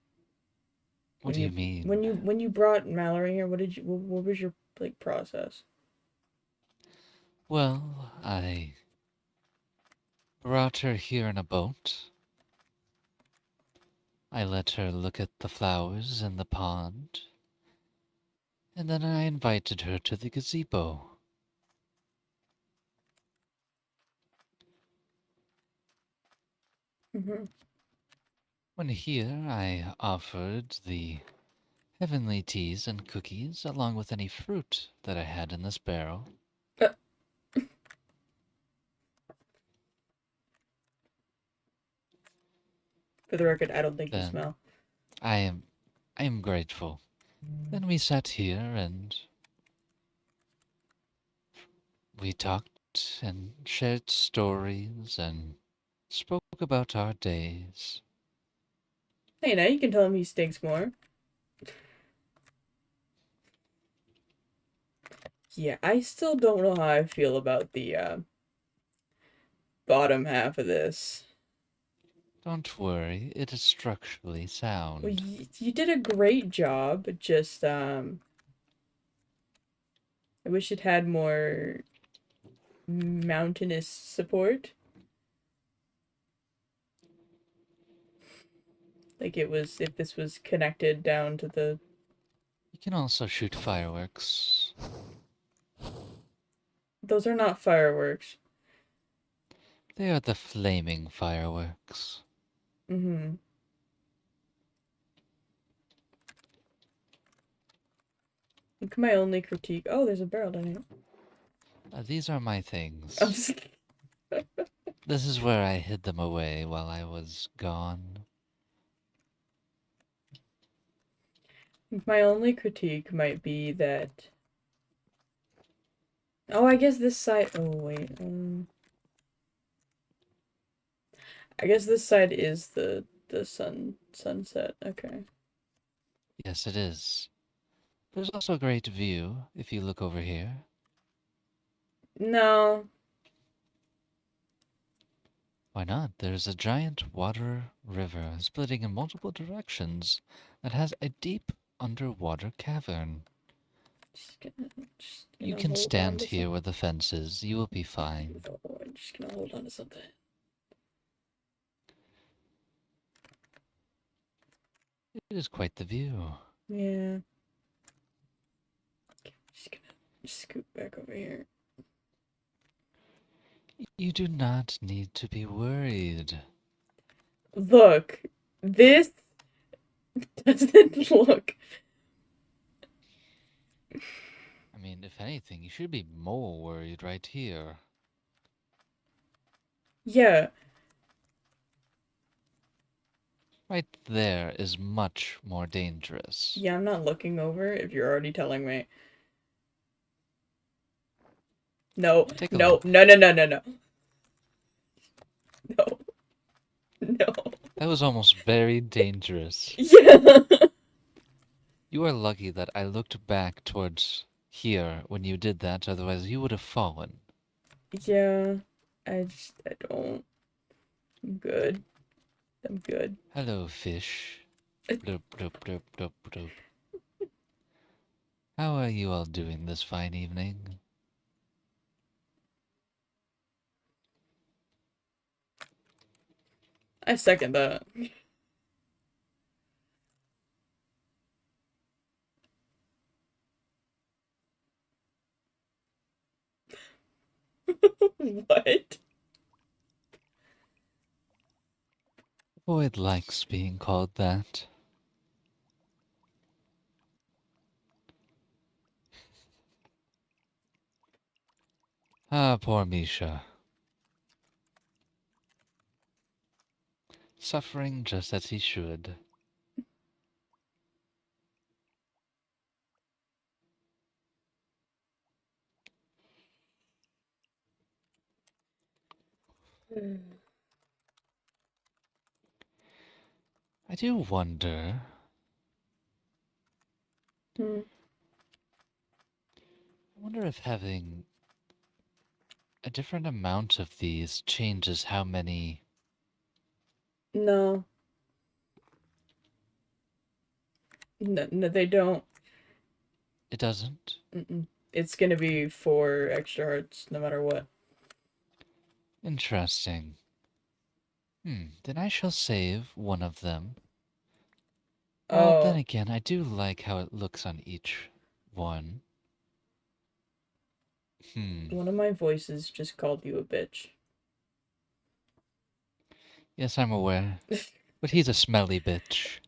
What do you mean? When you brought Mallory here, what was your, like, process? Well, I brought her here in a boat. I let her look at the flowers in the pond. And then I invited her to the gazebo. Mm-hmm. When here, I offered the heavenly teas and cookies along with any fruit that I had in this barrel. For the record, I don't think you Then smell. I am grateful. Then we sat here and we talked and shared stories and spoke about our days. Hey, now you can tell him he stinks more. Yeah, I still don't know how I feel about the, bottom half of this. Don't worry, it is structurally Well, sound. you did a great job, just, I wish it had more mountainous support. Like it was, if this was connected down to the... You can also shoot fireworks. Those are not fireworks. They are the flaming fireworks. Mm-hmm. I think my only critique... Oh, there's a barrel down here. These are my things. I'm just... This is where I hid them away while I was gone. My only critique might be that... Oh, I guess this side... Oh, wait. I guess this side is the the sunset. Okay. Yes, it is. There's also a great view if you look over here. No. Why not? There's a giant water river splitting in multiple directions that has a deep underwater cavern. Just gonna You can hold on stand to here where the fence is. You will be fine. something. Oh, I'm just gonna hold on to something. It is quite the view. Yeah. Just gonna scoot back over here. You do not need to be worried. Look, this doesn't look. I mean, if anything, you should be more worried right here. Yeah. Right there is much more dangerous. Yeah, I'm not looking over if you're already telling me. No, Take a no, look. no, no, no, no, no. No. No. That was almost very dangerous. Yeah. You are lucky that I looked back towards here when you did that, otherwise you would have fallen. Yeah. I don't. I'm good. I'm good. Hello, fish. Bloop, bloop, bloop, bloop, bloop. How are you all doing this fine evening? I second that. What? Void likes being called that. Ah, poor Misha. Suffering just as he should. I do wonder. Hmm. I wonder if having a different amount of these changes how many. No. No, no, they don't. It doesn't? Mm-mm. It's gonna be 4 extra hearts, no matter what. Interesting. Then I shall save one of them. Well, then Oh, again, I do like how it looks on each one. one of my voices just called you a bitch. Yes, I'm aware. But he's a smelly bitch.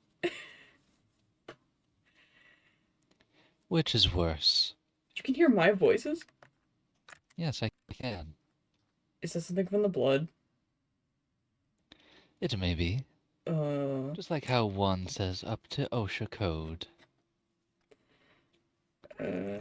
Which is worse? You can hear my voices? Yes, I can. Is that something from the blood? It may be. Uh, Just like how one says up to OSHA code. uh...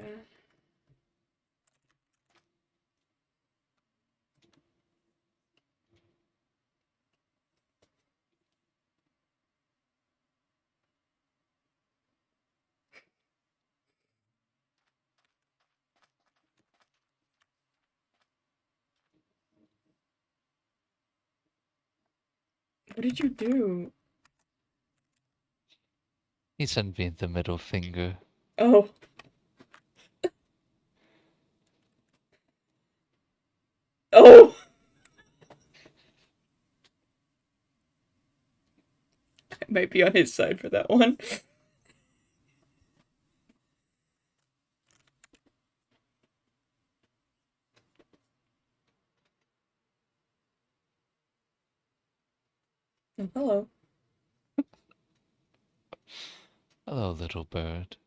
What did you do? He sent me the middle finger. Oh. Oh! I might be on his side for that one. Oh, hello. Hello, little bird.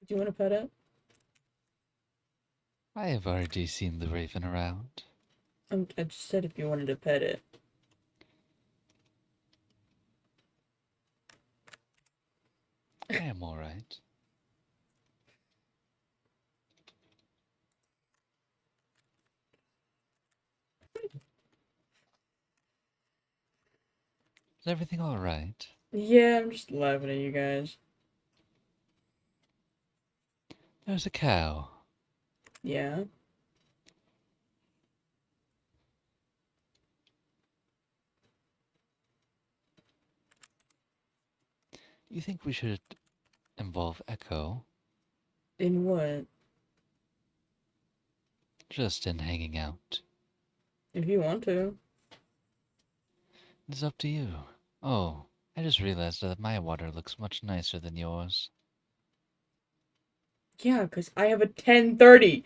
Do you want to pet it? I have already seen the raven around. I just said if you wanted to pet it. I am alright. Is everything alright? Yeah, I'm just laughing at you guys. There's a cow. Yeah. You think we should involve Echo In what? just in hanging out? If you want to. It's up to you. Oh, I just realized that my water looks much nicer than yours. Yeah, because I have a 1030.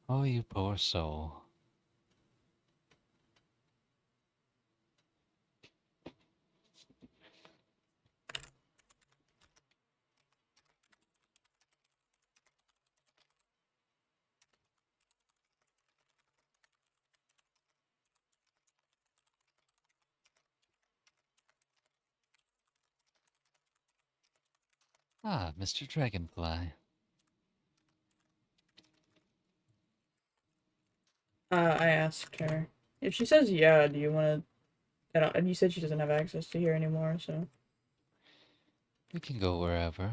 Oh, you poor soul. Ah, Mr. Dragonfly. I asked her. If she says yeah, do you want to... And you said she doesn't have access to here anymore, so... We can go wherever.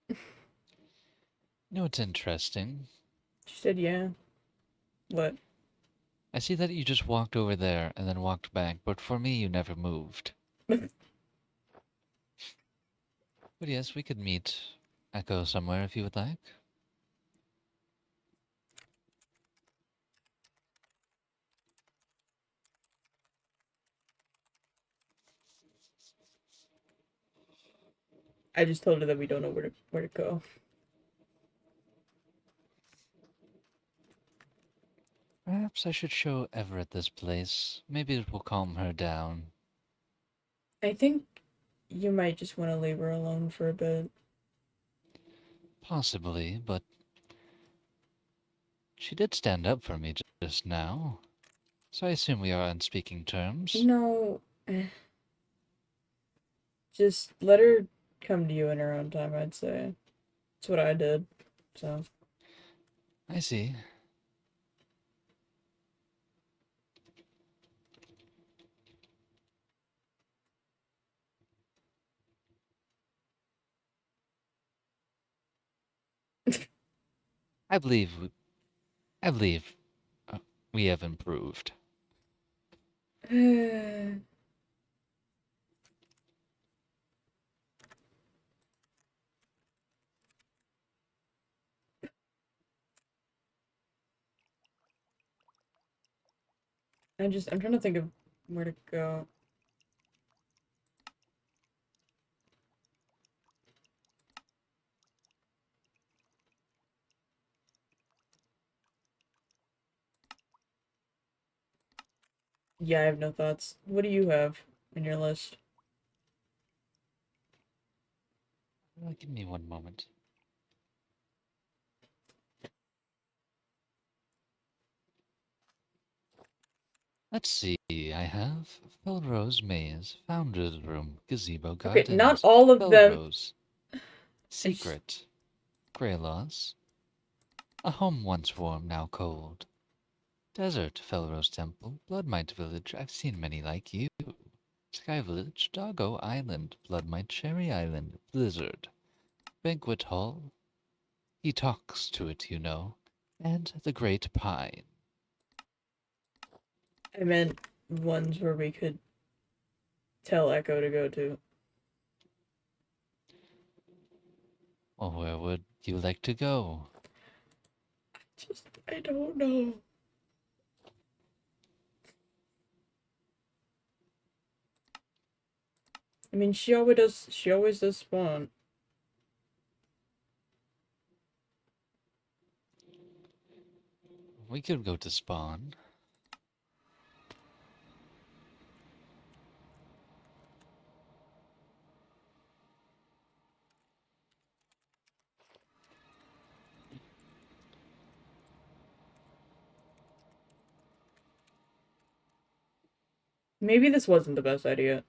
You know what's interesting? She said yeah. What? I see that you just walked over there and then walked back, but for me you never moved. But yes, we could meet Echo somewhere if you would like. I just told her that we don't know where to go. Perhaps I should show Everett this place. Maybe it will calm her down. I think you might just want to leave her alone for a bit. Possibly, but she did stand up for me just now. So I assume we are on speaking terms. No. Just let her come to you in her own time, I'd say. That's what I did, so... I see. I believe I believe we have improved. I'm trying to think of where to go. Yeah, I have no thoughts. What do you have in your list? Give me one moment. Let's see, I have Felrose Maze, Founder's Room, Gazebo Okay, not Gardens, all of them. Felrose, I just... Secret, Greylaws, A Home Once Warm, Now Cold, Desert, Felrose Temple, Bloodmite Village, I've seen many like you, Sky Village, Doggo Island, Bloodmite Cherry Island, Blizzard, Banquet Hall, He Talks to It, you know, and the Great Pine. I meant ones where we could tell Echo to go to. Well, where would you like to go? Just, I don't know. I mean, she always does spawn. We could go to spawn. Maybe this wasn't the best idea.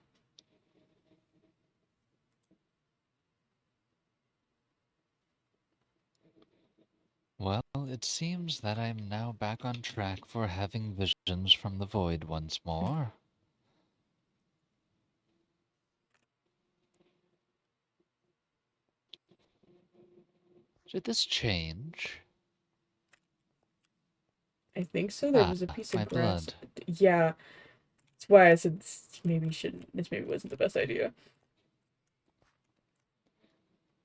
Well, it seems that I am now back on track for having visions from the void once more. Did this change? I think so. There Ah, was a piece my of grass. blood. Yeah, that's why I said maybe shouldn't. This maybe wasn't the best idea.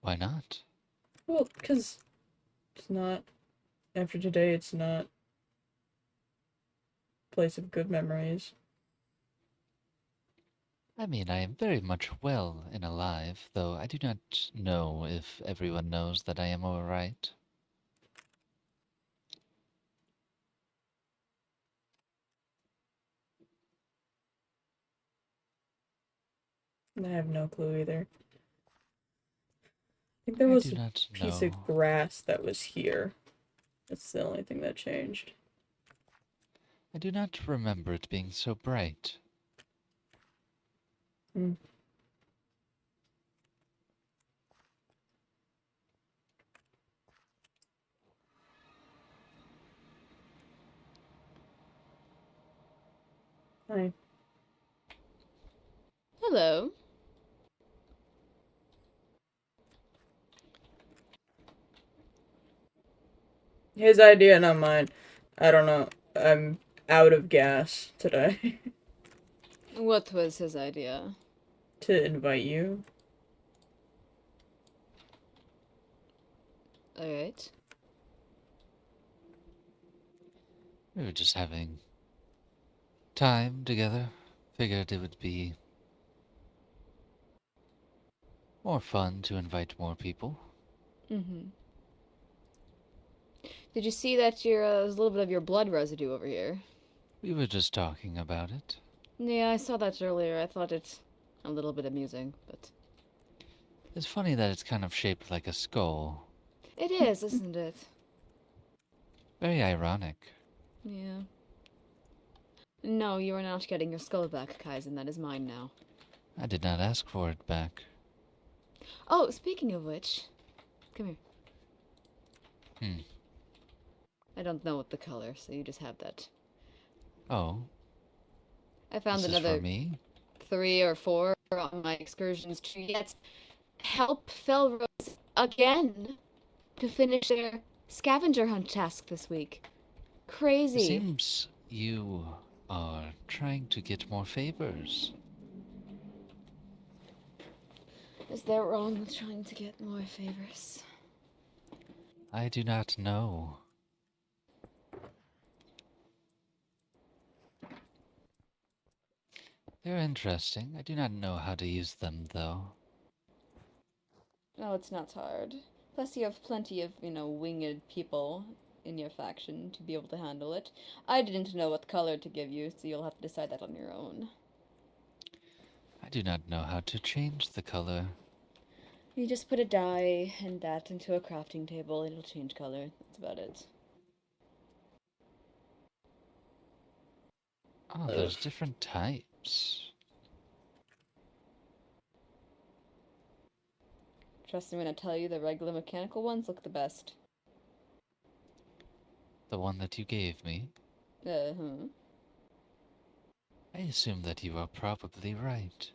Why not? Well, because it's not. After today, it's not a place of good memories. I mean, I am very much well and alive, though I do not know if everyone knows that I am alright. I have no clue either. I think there I was do a not piece know. of grass that was here. That's the only thing that changed. I do not remember it being so bright. Hmm. Hi. Hello. His idea, not mine. I don't know. I'm out of gas today What was his idea? to invite you. Alright. We were just having time together. Figured it would be more fun to invite more people. Mm-hmm. Did you see that there's a little bit of your blood residue over here? We were just talking about it. Yeah, I saw that earlier. I thought it a little bit amusing, but... It's funny that it's kind of shaped like a skull. It is, isn't it? Very ironic. Yeah. No, you are not getting your skull back, Kaizen. That is mine now. I did not ask for it back. Oh, speaking of which... Come here. Hmm. I don't know what the color, so you just have that. Oh, I found this is for another me? 3 or 4 on my excursions to yet help Felrose again to finish their scavenger hunt task this week. It Crazy. seems you are trying to get more favors. Is that wrong with trying to get more favors? I do not know. They're interesting. I do not know how to use them, though. Oh, it's not hard. Plus, you have plenty of, winged people in your faction to be able to handle it. I didn't know what color to give you, so you'll have to decide that on your own. I do not know how to change the color. You just put a dye and that into a crafting table, it'll change color. That's about it. Oh, there's different types. Trust me when I tell you the regular mechanical ones look the best. The one that you gave me. Uh-huh. I assume that you are probably right.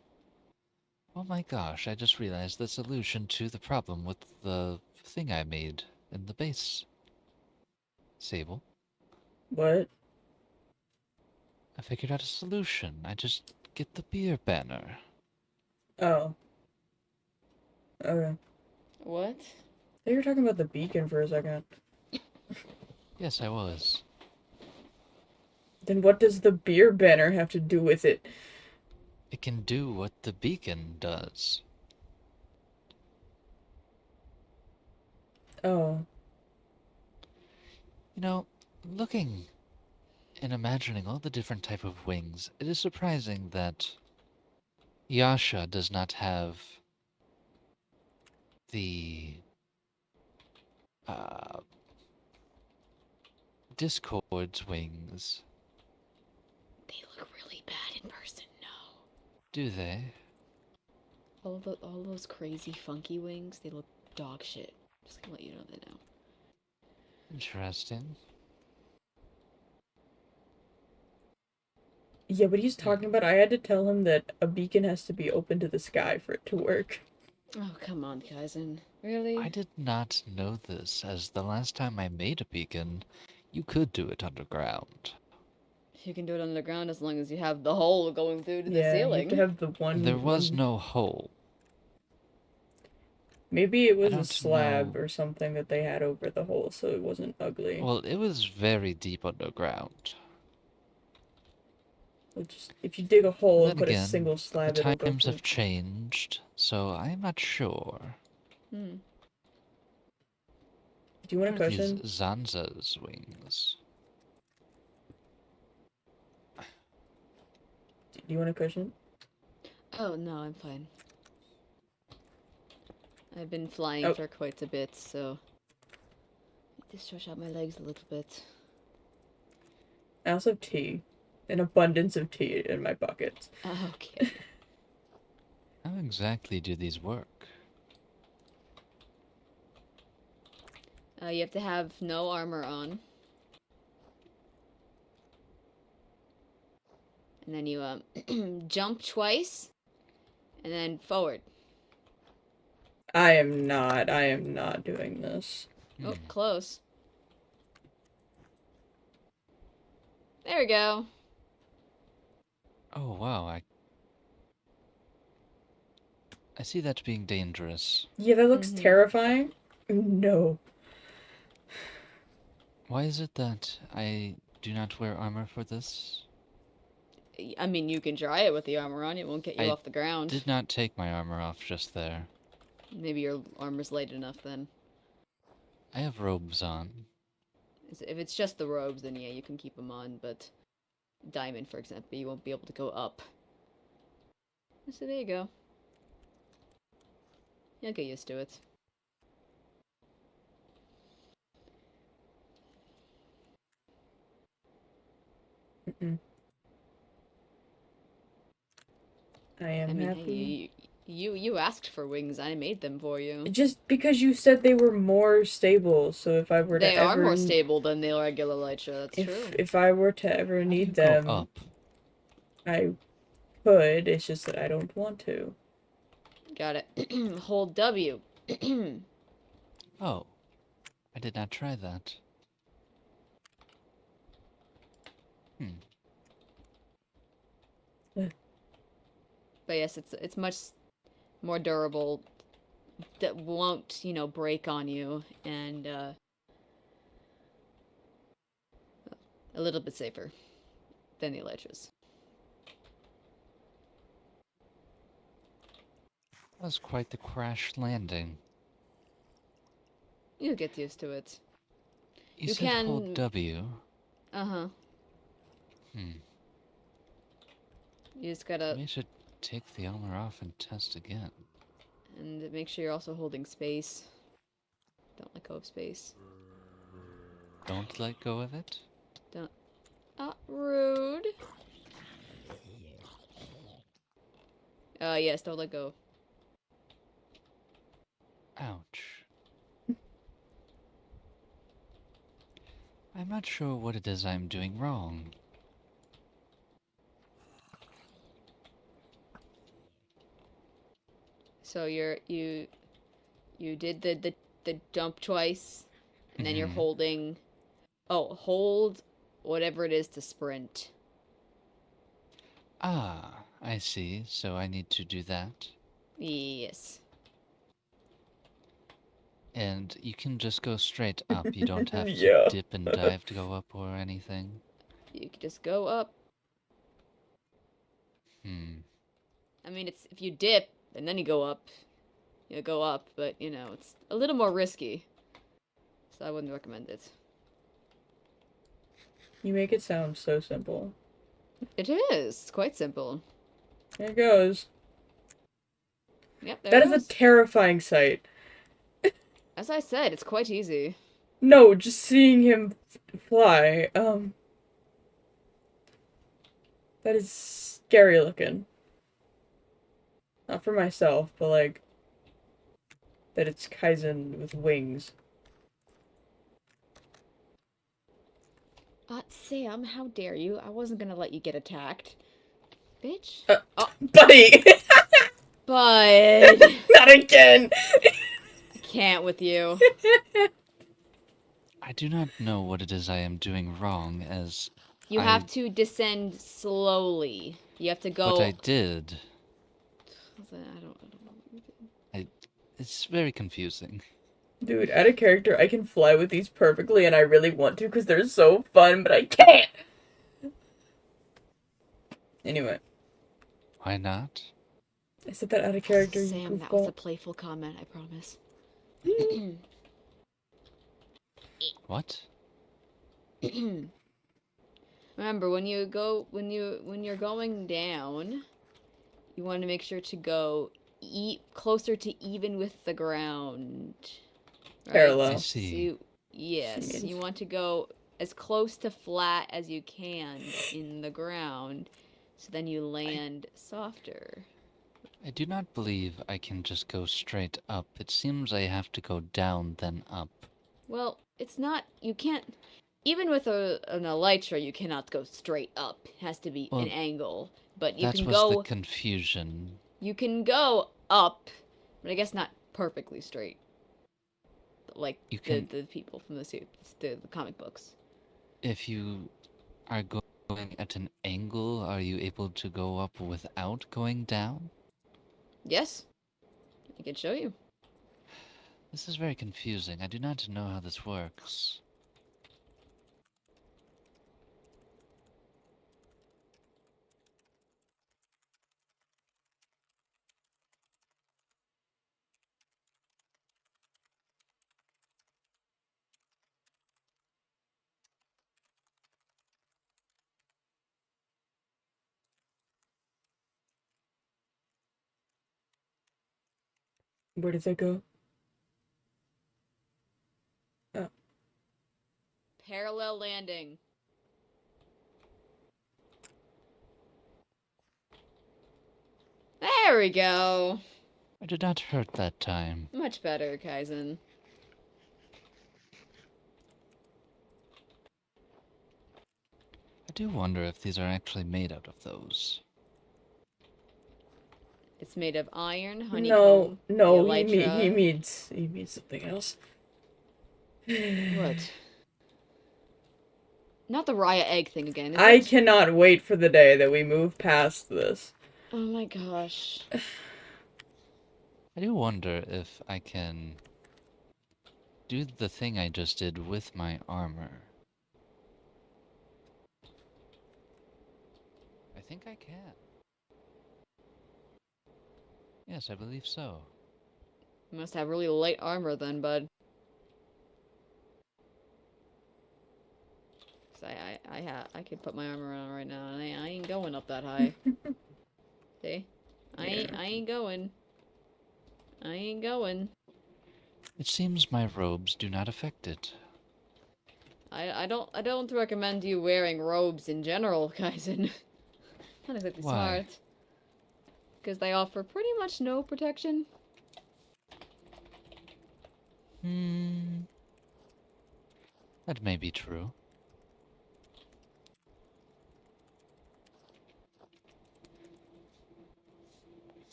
Oh my gosh, I just realized the solution to the problem with the thing I made in the base. Sable, What? I figured out a solution. I just get the beer banner. Oh. Okay. What? You were talking about the beacon for a second. Yes, I was. Then what does the beer banner have to do with it? It can do what the beacon does. Oh. You know, Looking and imagining all the different type of wings, it is surprising that Yasha does not have the uh, Discord's wings. They look really bad in person. No. Do they? All those crazy funky wings, they look dog shit. Just gonna let you know that now. Interesting. Yeah, but he's talking about I had to tell him that a beacon has to be open to the sky for it to work. Oh, come on, Kaizen. Really? I did not know this, as the last time I made a beacon, you could do it underground. You can do it underground as long as you have the hole going through to the Yeah, you have ceiling. to have the one. There was no hole. Maybe it I was a don't slab know. or something that they had over the hole, so it wasn't ugly. Well, it was very deep underground. If you dig a hole Then and put a again, single the slab, it'll go times through. have changed, so I'm not sure. Hmm. Do you want a What are these cushion? Zanza's wings? Do you want a cushion? Oh, no, I'm fine. I've been flying Oh. for quite a bit, so... Just stretch out my legs a little bit. I also have tea. An abundance of tea in my pockets. Okay. How exactly do these work? You have to have no armor on. And then you, jump twice. And then forward. I am not doing this. Oh, Hmm. close. There we go. Oh wow, I see that being dangerous. Yeah, that looks Mhm. terrifying. No. Why is it that I do not wear armor for this? I mean, you can try it with the armor on. It won't get you I off the ground. Did not take my armor off just there. Maybe your armor's light enough then. I have robes on. If it's just the robes, then yeah, you can keep them on. But diamond, for example, you won't be able to go up. So there you go. You'll get used to it. Mm-mm. I am I mean, happy. hey, you asked for wings. I made them for you. Just because you said they were more stable, so if I were They to are ever more stable than the regular Elytra, that's true. if I were to ever How do you need go them, up? I could. It's just that I don't want to. Got it. Hold W. Oh, I did not try that. Hmm. But yes, it's much more durable. That won't, break on you, and a little bit safer than the Elytras. That was quite the crash landing. You'll get used to it. You You said hold can- W. Uh-huh. Hmm. You just gotta... Maybe I should take the armor off and test again. And make sure you're also holding space. Don't let go of space. Don't let go of it? Don't... rude. Yes, don't let go. Ouch. I'm not sure what it is I'm doing wrong. So you did the jump twice, and then you're Mhm. holding... Oh, hold whatever it is to sprint. Ah, I see. So I need to do that. Yes. And you can just go straight up. You don't have to Yeah. dip and dive to go up or anything. You can just go up. Hmm. I mean, it's if you dip and then you go up, but it's a little more risky. So I wouldn't recommend it. You make it sound so simple. It is. It's quite simple. There it goes. Yep, there That it is a goes. terrifying sight. As I said, it's quite easy. No, just seeing him fly, that is scary looking. Not for myself, but like, that it's Kaizen with wings. Sam, how dare you? I wasn't gonna let you get attacked. Bitch. Buddy! But Not again! I can't with you. I do not know what it is I am doing wrong, as You I- have to descend slowly. You have to go. what I did. I don't know what you did. It's very confusing. Dude, out of character, I can fly with these perfectly, and I really want to because they're so fun, but I can't! Anyway, Why not? I said that out of character, you Sam, that was a goofball. playful comment, I promise. What? Remember, when you're going down, you want to make sure to go closer to even with the ground. Right? Parallel. I see. So yes, She you means- want to go as close to flat as you can in the ground, so then you land softer. I do not believe I can just go straight up. It seems I have to go down, then up. Well, it's not. You can't. Even with an elytra, you cannot go straight up. It has to be Well, an angle. But you That can was go. the confusion. You can go up, but I guess not perfectly straight. Like You can- the people from the comic books. If you are going at an angle, are you able to go up without going down? Yes, I can show you. This is very confusing. I do not know how this works. Where did they go? Parallel landing. There we go. I did not hurt that time. Much better, Kaizen. I do wonder if these are actually made out of those. It's made of iron, No, honeycomb. no, the he elytra. means something else. What? Not the Raya egg thing again, is I it? cannot wait for the day that we move past this. Oh my gosh. I do wonder if I can do the thing I just did with my armor. I think I can. Yes, I believe so. You must have really light armor then, bud. 'Cause I could put my armor on right now, and I ain't going up that high. See? I ain't going. I ain't going. It seems my robes do not affect it. I don't recommend you wearing robes in general, Kaizen. Not exactly Why? smart. Because they offer pretty much no protection. That may be true.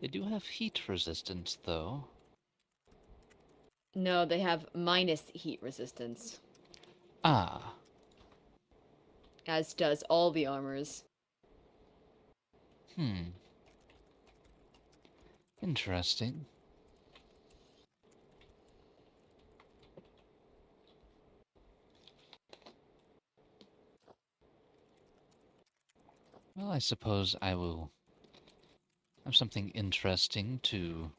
They do have heat resistance, though. No, they have minus heat resistance. Ah, As does all the armors. Interesting. Well, I suppose I will have something interesting to...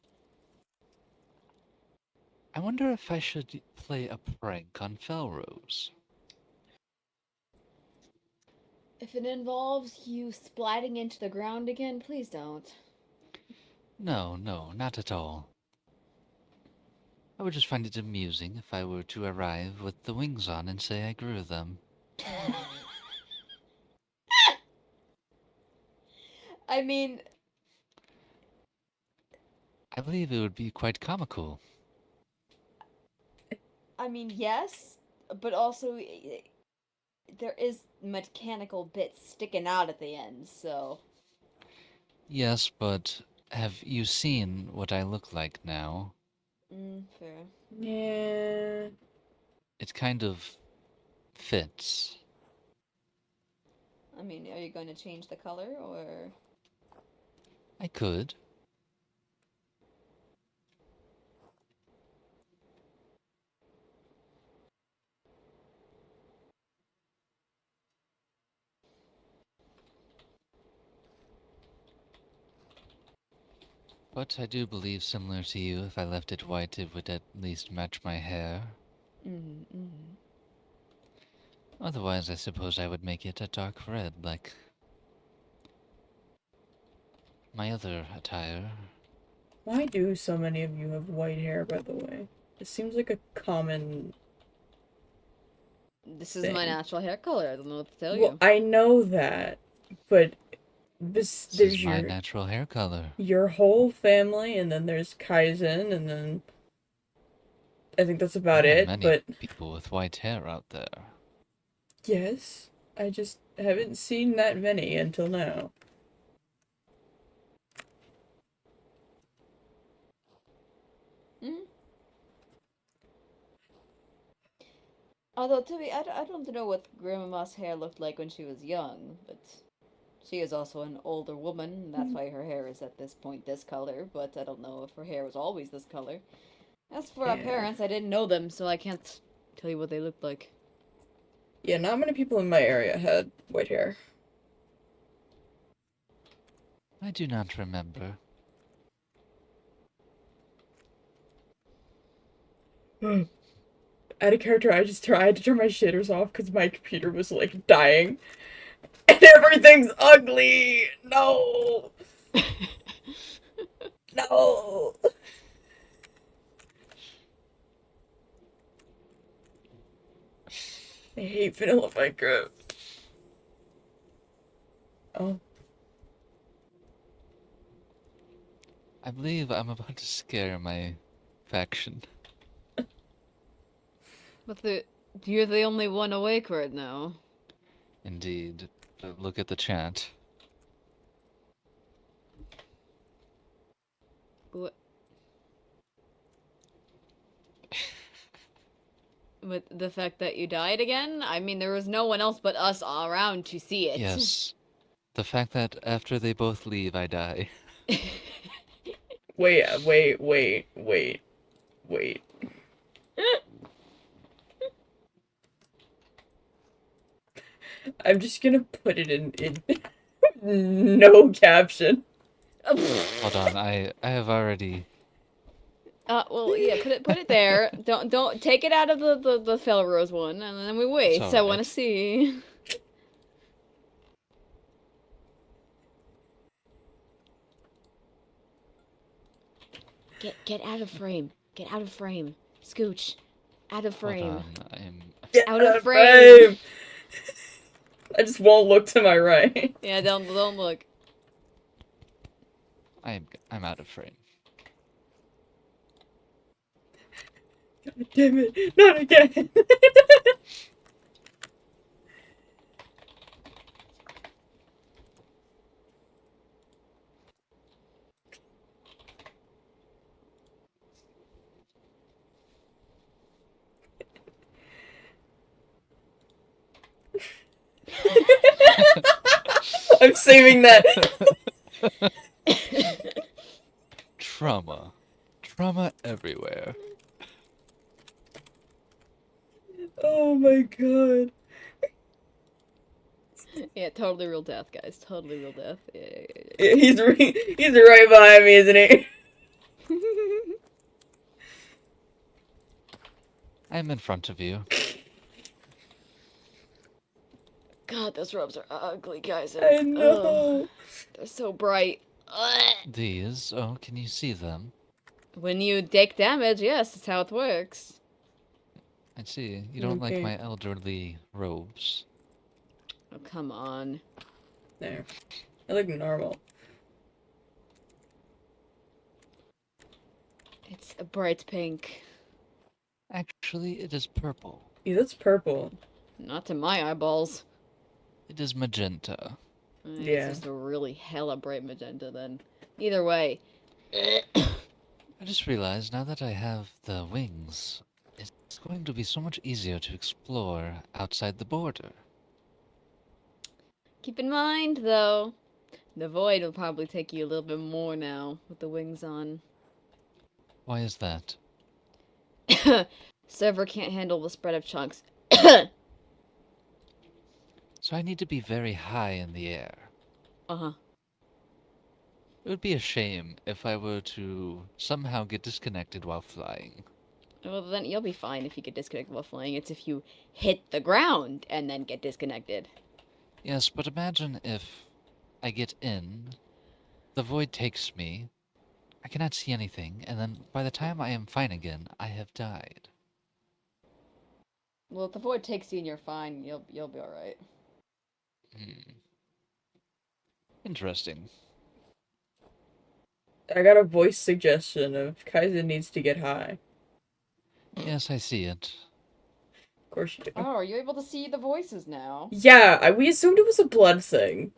I wonder if I should play a prank on Felrose. If it involves you splatting into the ground again, please don't. No, no, not at all. I would just find it amusing if I were to arrive with the wings on and say I grew them. I mean, I believe it would be quite comical. yes, but also there is mechanical bits sticking out at the end, so. Yes, but have you seen what I look like now? Fair. Yeah. It kind of fits. I mean, are you going to change the color, or? I could. But I do believe, similar to you, if I left it white, it would at least match my hair. Otherwise, I suppose I would make it a dark red, like my other attire. Why do so many of you have white hair, by the way? It seems like a common This is my thing. natural hair color. I don't know what to tell Well, you. I know that, but This there's is my natural hair color. your whole family, and then there's Kaizen, and then I think that's about There are it. many But people with white hair out there. yes, I just haven't seen that many until now. Mm. Although, I don't know what Grandma's hair looked like when she was young, but she is also an older woman. And that's why her hair is at this point this color, but I don't know if her hair was always this color. As for our Yeah. parents, I didn't know them, so I can't tell you what they looked like. Yeah, not many people in my area had white hair. I do not remember. Out of character, I had to turn my shaders off because my computer was like dying. And everything's ugly! No! No! I hate vanilla Minecraft. Oh. I believe I'm about to scare my faction. But you're the only one awake right now. Indeed. But look at the chat. What? With the fact that you died again? I mean, there was no one else but us all around to see it. Yes. The fact that after they both leave, I die. Wait. I'm just gonna put it in no caption. Hold on, I have already... Well, yeah, put it there. Don't take it out of the Felrose one, and then we wait. It's I want to alright. see. Get out of frame. Get out of frame. Scooch. Out of Hold frame. on, I'm... Get Out of frame. I just won't look to my right. Yeah, don't look. I'm out of frame. God damn it, not again. I'm saving that. Trauma. Trauma everywhere. Oh my god. Yeah, totally real death, guys. Totally real death. Yeah. Yeah, he's right behind me, isn't he? I'm in front of you. God, God, those robes are ugly, guys. I Ugh, know. they're so bright. Ugh. These? Oh, can you see them? When you take damage, yes, that's how it works. I see. You don't like Okay. my elderly robes. Oh, come on. There. I look normal. It's a bright pink. Actually, it is purple. Yeah, that's purple. Not to my eyeballs. It is magenta. It's Yeah. just a really hella bright magenta then. Either way. I just realized now that I have the wings, it's going to be so much easier to explore outside the border. Keep in mind, though, the void will probably take you a little bit more now with the wings on. Why is that? Server can't handle the spread of chunks. So I need to be very high in the air. Uh-huh. It would be a shame if I were to somehow get disconnected while flying. Well, then you'll be fine if you get disconnected while flying. It's if you hit the ground and then get disconnected. Yes, but imagine if I get in, the void takes me, I cannot see anything, and then by the time I am fine again, I have died. Well, if the void takes you and you're fine, you'll be alright. Interesting. I got a voice suggestion of Kaizen needs to get high. Yes, I see it. Of course you do. Oh, are you able to see the voices now? Yeah, we assumed it was a blood thing.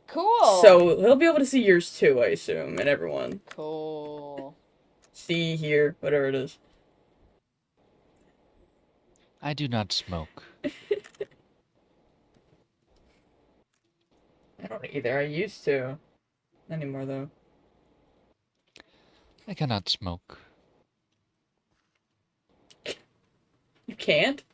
Cool! So he'll be able to see yours too, I assume, and everyone. Cool. See, hear, whatever it is. I do not smoke. I don't either. I used to. Not anymore, though. I cannot smoke. You can't?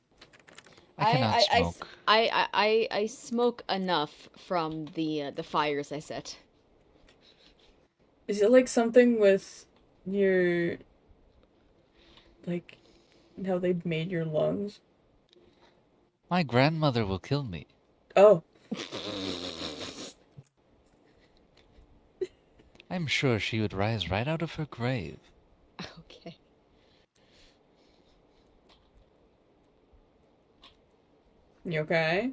I cannot smoke. I smoke enough from the fires I set. Is it like something with your... like, how they made your lungs? My grandmother will kill me. Oh. I'm sure she would rise right out of her grave. Okay. You okay?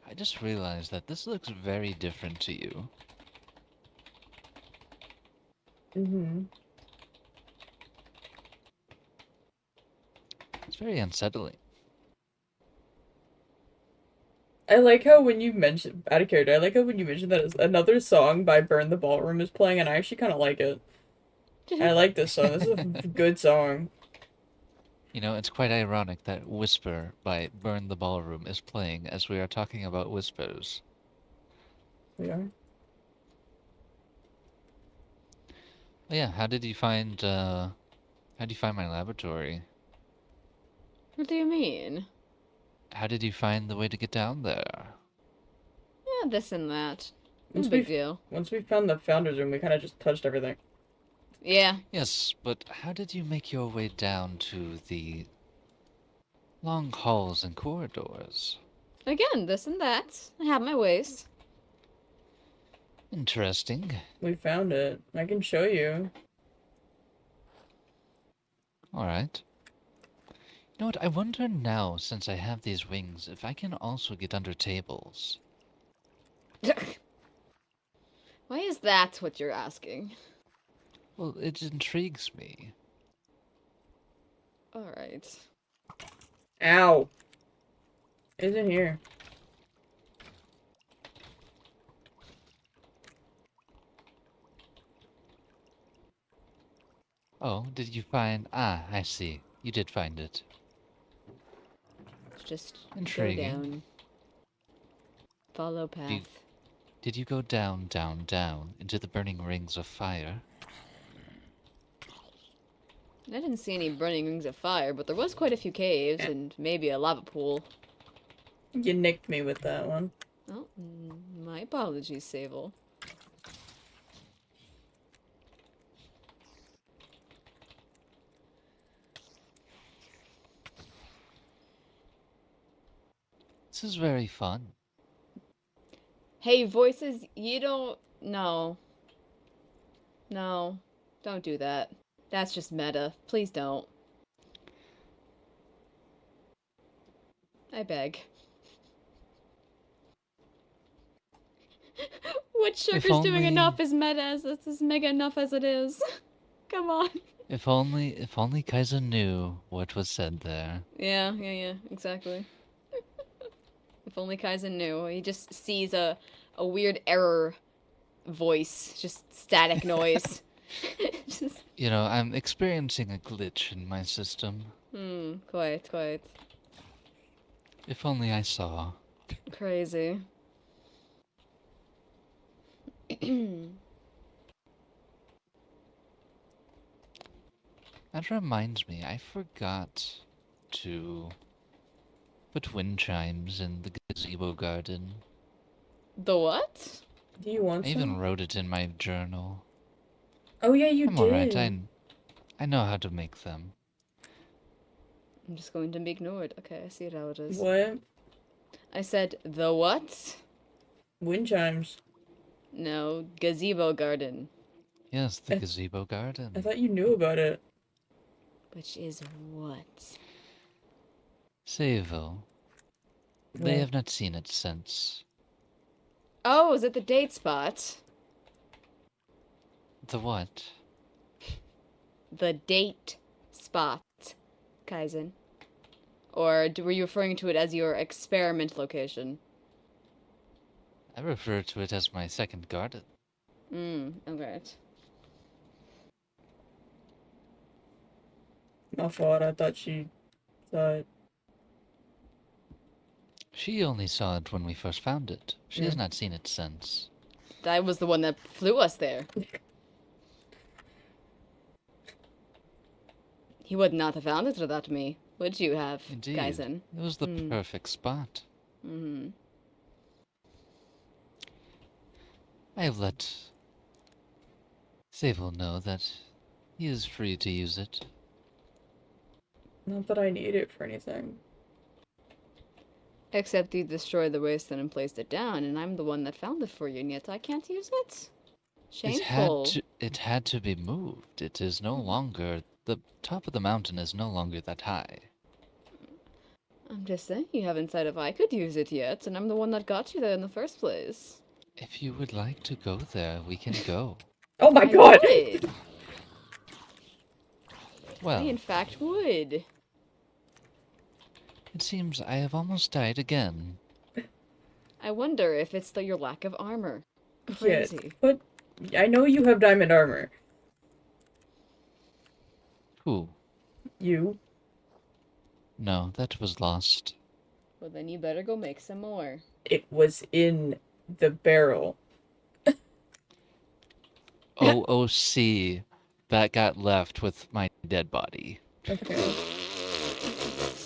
I just realized that this looks very different to you. Mm-hmm. It's very unsettling. I like how when you mentioned, out of character, I like how when you mentioned that another song by Burn the Ballroom is playing, and I actually kind of like it. I like this song. This is a good song. You know, it's quite ironic that Whisper by Burn the Ballroom is playing as we are talking about whispers. We are. Oh, yeah, how did you find my laboratory? What do you mean? How did you find the way to get down there? Yeah, this and that. No Once big we deal. once we found the founder's room, we kind of just touched everything. Yeah. Yes, but how did you make your way down to the long halls and corridors? Again, this and that. I have my ways. Interesting. We found it. I can show you. Alright. You know what, I wonder now, since I have these wings, if I can also get under tables. Why is that what you're asking? Well, it intrigues me. Alright. Ow. Isn't here. Oh, did you find... Ah, I see. You did find it. Just Intriguing. go down. Follow path. Did you go down, down, down into the burning rings of fire? I didn't see any burning rings of fire, but there was quite a few caves Yeah. and maybe a lava pool. You nicked me with that one. Oh, my apologies, Sable. This is very fun. Hey, voices, you don't. No. No. Don't do that. That's just meta. Please don't. I beg. What If Sugar's doing only, enough is meta as it's as mega enough as it is. Come on. if only Kaiser knew what was said there. Yeah, exactly. If only Kaizen knew. He just sees a weird error voice, just static noise. Just, You know, I'm experiencing a glitch in my system. quite. If only I saw. Crazy. That reminds me, I forgot to put wind chimes in the gazebo garden. The what? Do you want I even some? wrote it in my journal. Oh yeah, you I'm did. alright, I know how to make them. I'm just going to be ignored. Okay, I see it how it is. What? I said, the what? Wind chimes. No, gazebo garden. Yes, the I- gazebo garden. I thought you knew about it. Which is what? Sable. They What? have not seen it since. Oh, is it the date spot? The what? The date spot, Kaizen. Or were you referring to it as your experiment location? I refer to it as my second garden. Alright. My fault. I thought she saw it. She only saw it when we first found it. She has Mm. not seen it since. That was the one that flew us there. He would not have found it without me. Would you have, Indeed. Kaizen? It was the perfect spot. I have let Sable know that he is free to use it. Not that I need it for anything. Except you destroyed the wasteland and placed it down, and I'm the one that found it for you, and yet I can't use it? Shameful. It had to be moved. It is no longer, the top of the mountain is no longer that high. I'm just saying you haven't said if I could use it yet, and I'm the one that got you there in the first place. If you would like to go there, we can go. Oh my I god! would. Well, I in fact would. it seems I have almost died again. I wonder if it's your lack of armor. Yeah, Crazy. but I know you have diamond armor. Who? You. No, that was lost. Well, then you better go make some more. It was in the barrel. OOC. That got left with my dead body. Okay.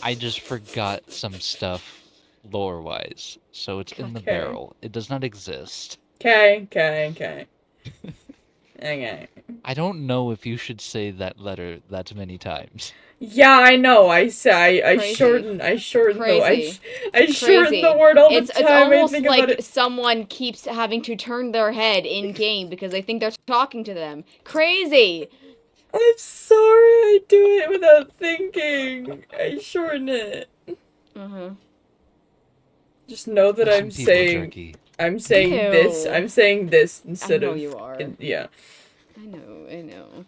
I just forgot some stuff lore-wise, so it's in the Okay. barrel. It does not exist. Okay. Okay. I don't know if you should say that letter that many times. Yeah, I know. I Crazy. shorten I shorten Crazy. I shorten Crazy. the word all the It's time. almost I think like about it. someone keeps having to turn their head in game because they think they're talking to them. Crazy. I'm sorry. I do it without thinking. I shorten it. Just know that Some I'm people saying jerky. I'm saying this. Ew. I'm saying this instead know of you are. Yeah. I know.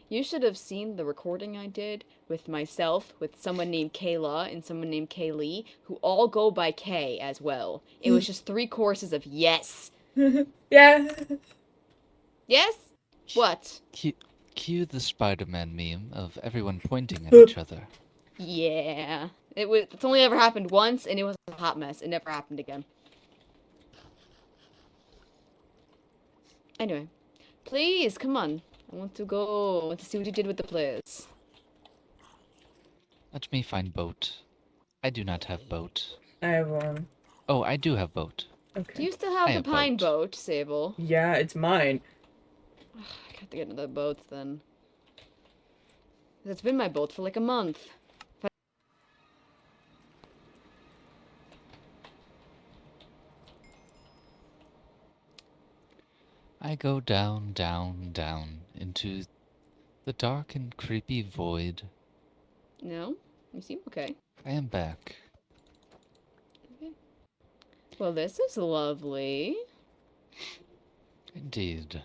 You should have seen the recording I did with myself, with someone named Kayla and someone named Kaylee, who all go by K as well. It was just 3 courses of yes. Yeah. Yes? What? Cue the Spider-Man meme of everyone pointing at each other. Yeah. It's only ever happened once, and it was a hot mess. It never happened again. Anyway. Please, come on. I want to go. I want to see what you did with the place. Let me find boat. I do not have boat. I have one. Oh, I do have boat. Do Okay. you still I have have the pine boat. boat, Sable? Yeah, it's mine. I got to get another boat then. It's been my boat for like a month. I go down, down, down into the dark and creepy void. No? You seem okay. I am back. Okay. Well, this is lovely. Indeed.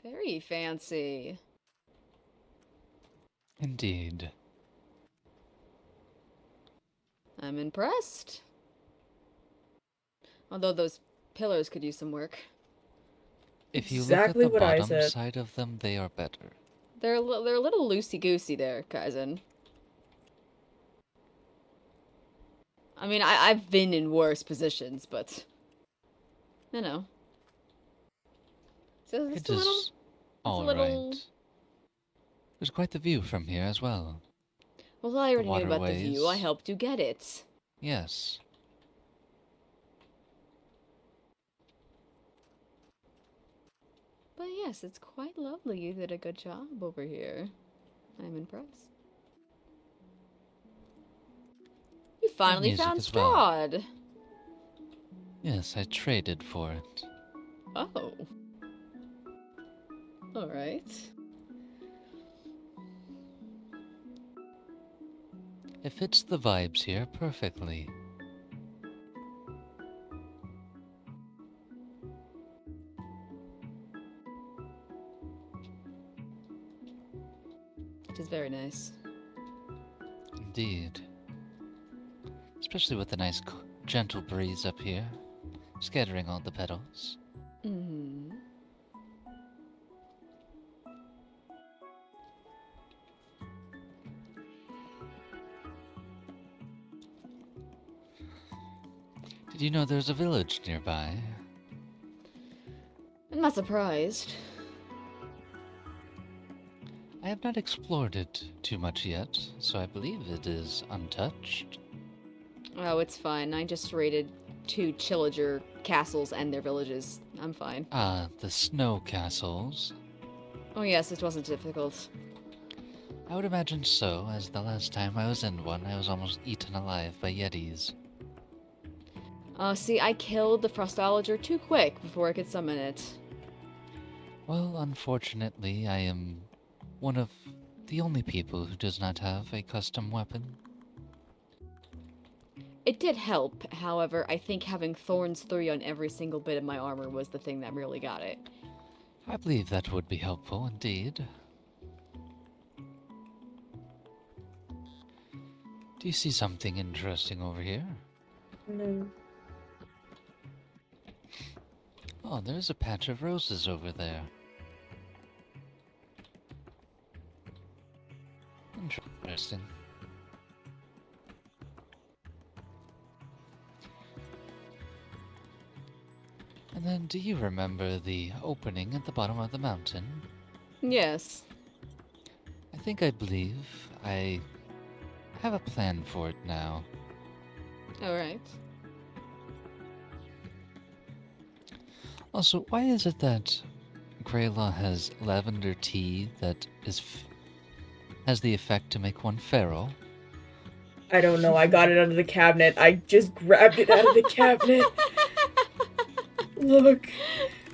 Very fancy. Indeed. I'm impressed. Although those pillars could use some work. If you look at Exactly the what I bottom said. side of them, they are better. They're a little loosey-goosey there, Kaizen. I mean, I've been in worse positions, but... You know. So It it's a little... is all little- right. There's quite the view from here as well. Well, I already knew about the view. I waterways. helped you get it. Yes. But yes, it's quite lovely. You did a good job over here. I'm impressed. You finally music found as well. Strahd! Yes, I traded for it. Oh. Alright. It fits the vibes here perfectly. It is very nice. Indeed. Especially with the nice gentle breeze up here, scattering all the petals. Mm-hmm. Did you know there's a village nearby? I'm not surprised. I have not explored it too much yet, so I believe it is untouched. Oh, it's fine. I just raided 2 Chillager castles and their villages. I'm fine. Ah, the snow castles. Oh yes, it wasn't difficult. I would imagine so, as the last time I was in one, I was almost eaten alive by yetis. See, I killed the Frostologer too quick before I could summon it. Well, unfortunately, I am one of the only people who does not have a custom weapon. It did help, however, I think having Thorns 3 on every single bit of my armor was the thing that really got it. I believe that would be helpful indeed. Do you see something interesting over here? No. Oh, there's a patch of roses over there. Interesting. And then, do you remember the opening at the bottom of the mountain? Yes. I believe I have a plan for it now. Alright. Also, why is it that Greylaw has lavender tea that has the effect to make one feral? I don't know. I got it out of the cabinet. I just grabbed it out of the cabinet. Look.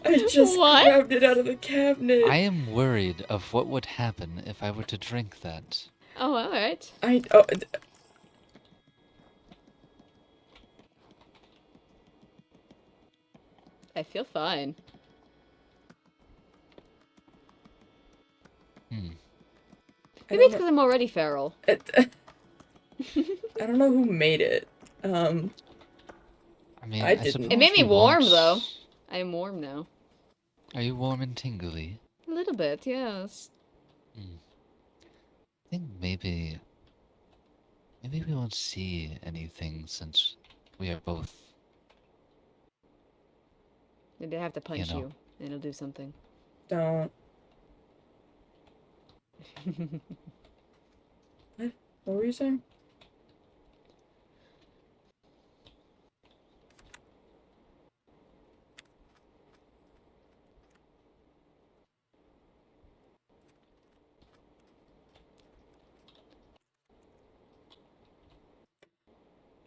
I just What? grabbed it out of the cabinet. I am worried of what would happen if I were to drink that. Oh, alright. I feel fine. Maybe it's because I'm already feral. I don't know who made it. I mean, I I didn't. suppose It made me we warm, won't- though. I am warm now. Are you warm and tingly? A little bit, yes. I think maybe we won't see anything since we are both. Maybe I have to punch know. you, and it'll do something. Don't. What were you saying?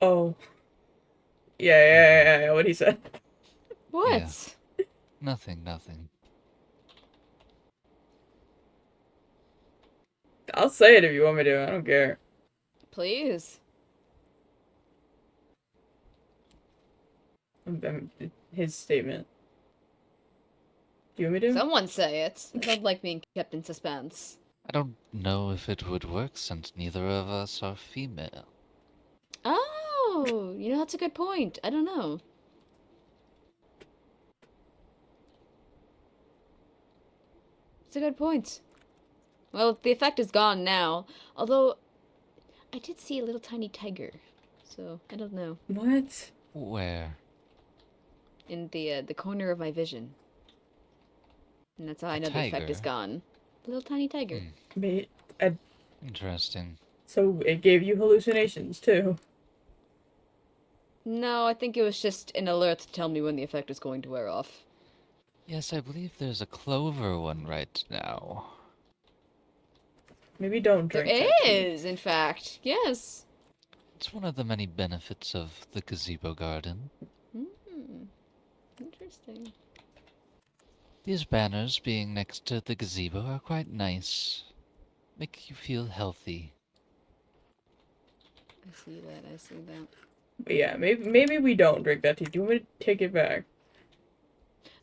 Oh. Yeah, what he said. What? Nothing, nothing. I'll say it if you want me to. I don't care. Please. His statement. Do you want me to? Someone say it. I don't like being kept in suspense. I don't know if it would work since neither of us are female. Oh, that's a good point. I don't know. It's a good point. Well, the effect is gone now. Although, I did see a little tiny tiger. So, I don't know. What? Where? In the corner of my vision. And that's how I A know the effect is tiger? gone. A little tiny tiger. Mate, I, Interesting. so it gave you hallucinations too. No, I think it was just an alert to tell me when the effect is going to wear off. Yes, I believe there's a clover one right now. Maybe don't There drink that tea. is, in fact. Yes. It's one of the many benefits of the gazebo garden. Hmm. Interesting. These banners being next to the gazebo are quite nice. Make you feel healthy. I see that. I see that. But yeah, maybe we don't drink that tea. Do you want me to take it back?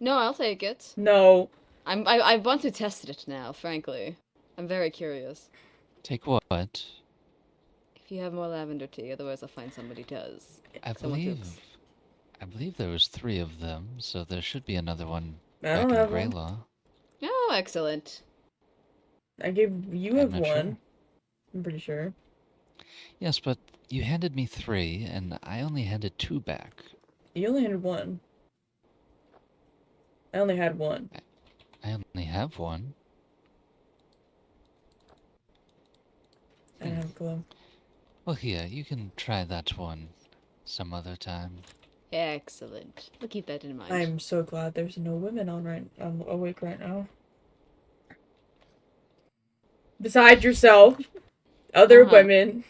No, I'll take it. No. I want to test it now, frankly. I'm very curious. Take what? If you have more lavender tea, otherwise I'll find somebody who does. I Someone believe cooks. I believe there was 3 of them, so there should be another one I back don't in have one. Greylaw. Oh, excellent. You I'm have not one. sure. I'm pretty sure. Yes, but you handed me 3, and I only handed 2 back. You only had one. I only had one. I only have 1. I don't have a clue. Well, here, you can try that one some other time. Excellent. We'll keep that in mind. I'm so glad there's no women I'm awake right now. Besides yourself, other Uh-huh. women.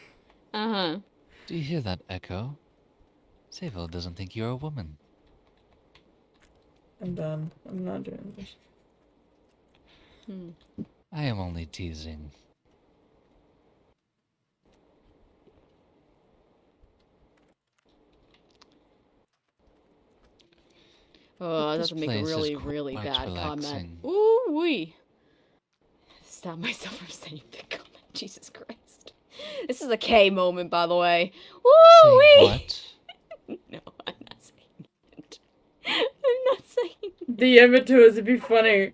Uh-huh. Do you hear that echo? Sable doesn't think you're a woman. I'm done. I'm not doing this. Hmm. I am only teasing. Oh, But I this have to make a place is really, really quite bad comment. relaxing. Ooh-wee. Stop myself from saying the comment. Jesus Christ. This is a K moment, by the way. Saying Woo-wee! what? No, I'm not saying it. I'm not saying it. DM it to us, it'd be funny.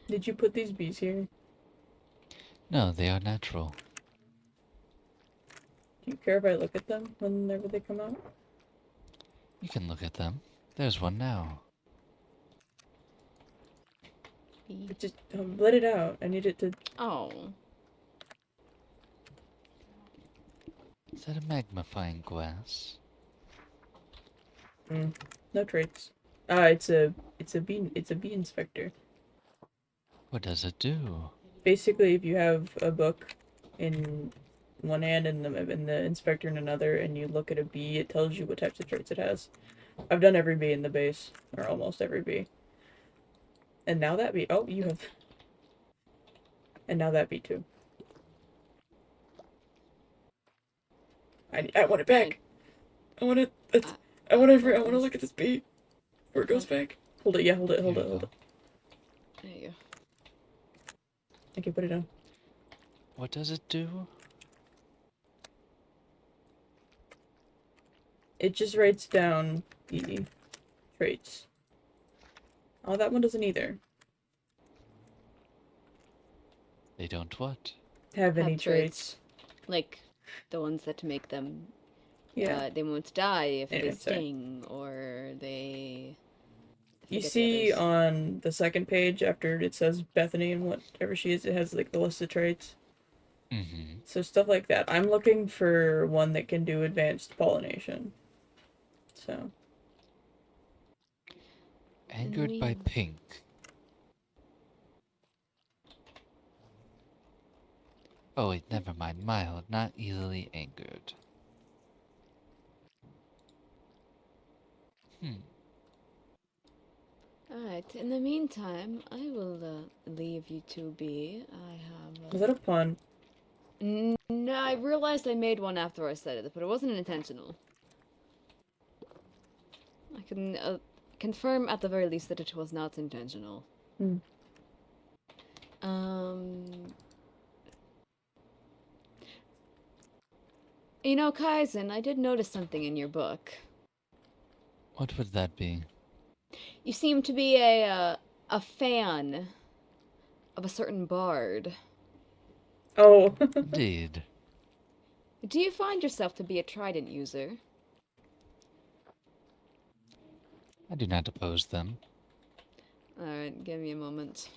Did you put these bees here? No, they are natural. Do you care if I look at them whenever they come out? You can look at them. There's one now. Just let it out. I need it to. Oh. Is that a magnifying glass? No traits. It's a bee inspector. What does it do? Basically, if you have a book in one hand and the inspector in another, and you look at a bee, it tells you what types of traits it has. I've done every bee in the base, or almost every bee. And now that bee. Oh, you have. And now that bee too. I want it back. I want it. I want to look at this bee before it goes back. Hold it. Yeah, hold it. Hold Here it. you Hold go. it. There you go. Okay, put it down. What does it do? It just writes down the traits. Oh, that one doesn't either They don't what? have any Have traits. Like, the ones that make them, Yeah. they won't die if Anyway, they sorry. sting, or they... I You forget the see others. on the second page after it says Bethany and whatever she is, it has like the list of traits. Mm-hmm. So stuff like that. I'm looking for one that can do advanced pollination. So Angered by pink. Oh, wait, never mind. Mild, not easily angered. Hmm. Alright, in the meantime, I will leave you to be. I have. Was that a pun? No, I realized I made one after I said it, but it wasn't intentional. I can confirm at the very least that it was not intentional. Hmm. You know, Kaizen, I did notice something in your book. What would that be? You seem to be a fan of a certain bard. Oh. Indeed. Do you find yourself to be a trident user? I do not oppose them. Alright, give me a moment.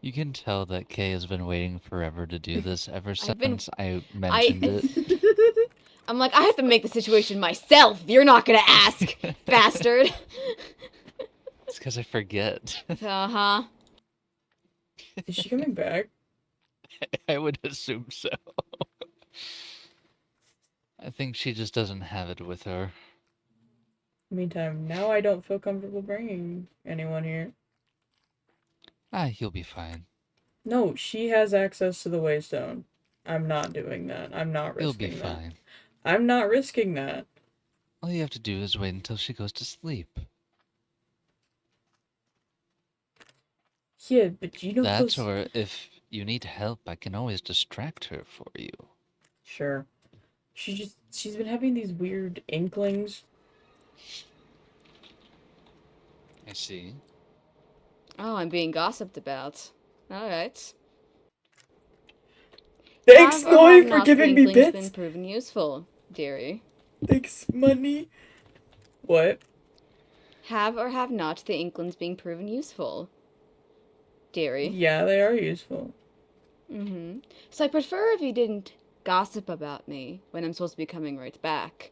You can tell that Kay has been waiting forever to do this ever I've been- since I mentioned it. I'm like, I have to make the situation myself. You're not gonna ask, bastard. It's because I forget. Uh-huh. Is she coming back? I would assume so. I think she just doesn't have it with her. Meantime, now I don't feel comfortable bringing anyone here. Ah, you'll be fine. No, she has access to the Waystone. I'm not doing that. I'm not You'll be risking that. fine. I'm not risking that. All you have to do is wait until she goes to sleep. Yeah, but you know That, those... or if you need help, I can always distract her for you. Sure. She's been having these weird inklings. I see. Oh, I'm being gossiped about. Alright. Thanks, Have or Noi, have for not giving the me inklings bits. been proven useful, dearie? Thanks, money. What? Have or have not the inklings being proven useful, dearie? Yeah, they are useful. Mm-hmm. So I prefer if you didn't gossip about me when I'm supposed to be coming right back.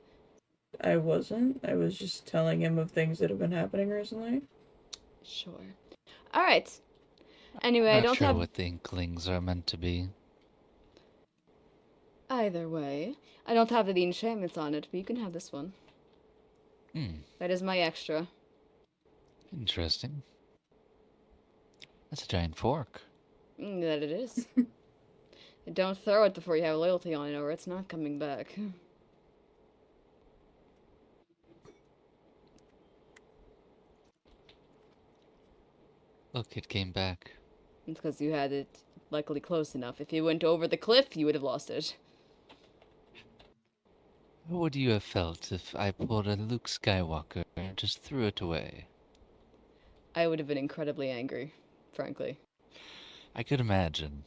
I wasn't. I was just telling him of things that have been happening recently. Sure. Alright. Anyway, I Not don't sure have... what the Inklings are meant to be. Either way, I don't have the enchantments on it, but you can have this one. Hmm, That is my extra. interesting. That's a giant fork. That it is. Don't throw it before you have loyalty on it, or it's not coming back. Look, it came back. It's because you had it likely close enough. If you went over the cliff, you would have lost it. How would you have felt if I pulled a Luke Skywalker and just threw it away? I would have been incredibly angry, frankly. I could imagine.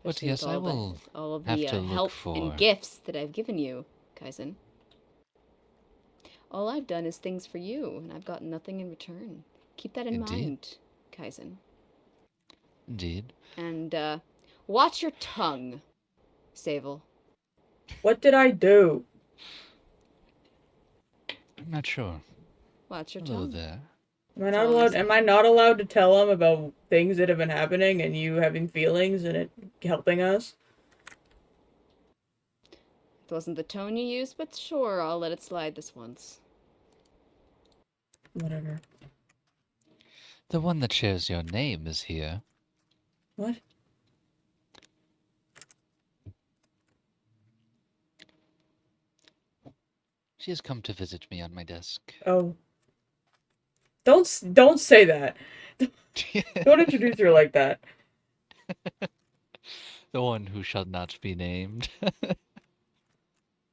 But Especially yes, with I will all of have the to look help for... and gifts that I've given you, Kaizen. All I've done is things for you, and I've gotten nothing in return. Keep that in Indeed. mind, Kaizen. Indeed. And, watch your tongue, Sable. What did I do? I'm not sure. Watch your Hello tongue. there. Am I not allowed to tell him about things that have been happening and you having feelings and it helping us? It wasn't the tone you used, but sure, I'll let it slide this once. Whatever. The one that shares your name is here. What? She has come to visit me on my desk. Oh. Don't say that. Don't introduce her like that. The one who shall not be named.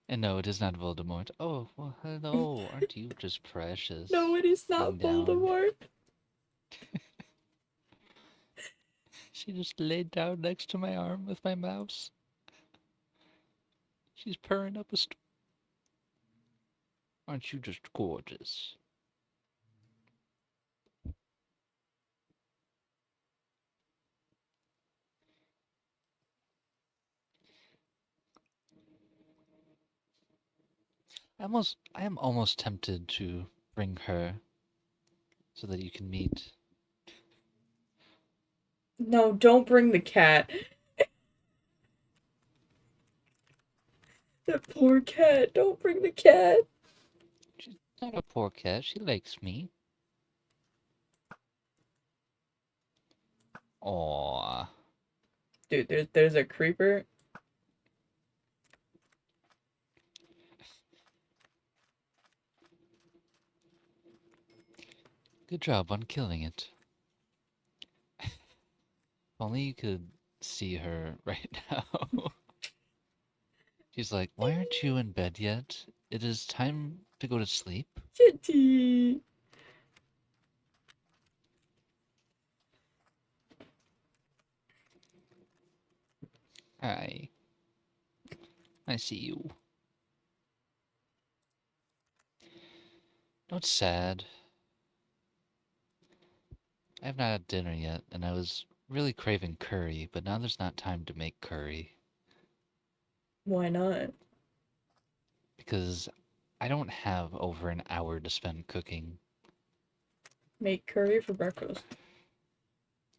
And no, it is not Voldemort. Oh, well, hello. Aren't you just precious? No, it is not Laying down. Voldemort. She just laid down next to my arm with my mouse. She's purring up a storm. Aren't you just gorgeous? I am almost tempted to bring her so that you can meet. No, don't bring the cat. That poor cat. Don't bring the cat. She's not a poor cat. She likes me. Aww. Dude, there's a creeper. Good job on killing it. If only you could see her right now. She's like, why aren't you in bed yet? It is time to go to sleep. Kitty. Hi. I see you. Not sad. I have not had dinner yet, and I was really craving curry, but now there's not time to make curry. Why not? Because I don't have over an hour to spend cooking. Make curry for breakfast.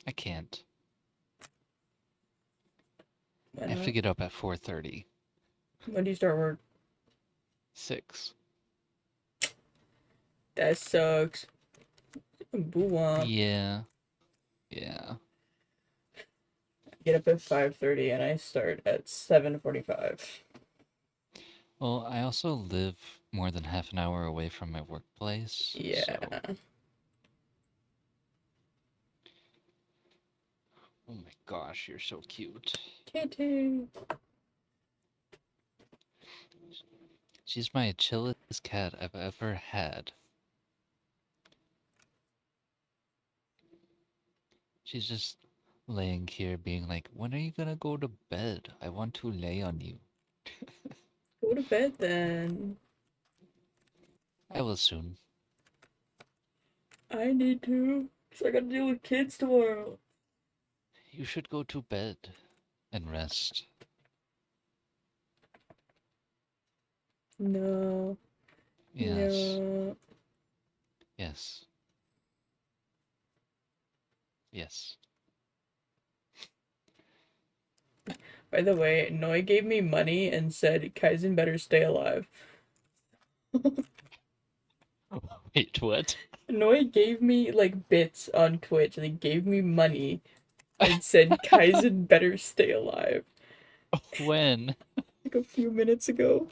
I can't. Why I have not? to get up at 4:30. When do you start work? 6. That sucks. Boo-womp. Yeah. Yeah. Get up at 5:30 and I start at 7:45. Well, I also live more than half an hour away from my workplace, Yeah. so... Oh my gosh, you're so cute. Kitty. She's my chillest cat I've ever had. She's just laying here being like, when are you gonna go to bed? I want to lay on you. Go to bed then. I will soon. I need to. Because I gotta deal with kids tomorrow. You should go to bed and rest. No. Yes. No. Yes. Yes. By the way, Noi gave me money and said Kaizen better stay alive. Wait, what? Noi gave me like bits on Twitch and he gave me money and said Kaizen better stay alive. When? Like a few minutes ago.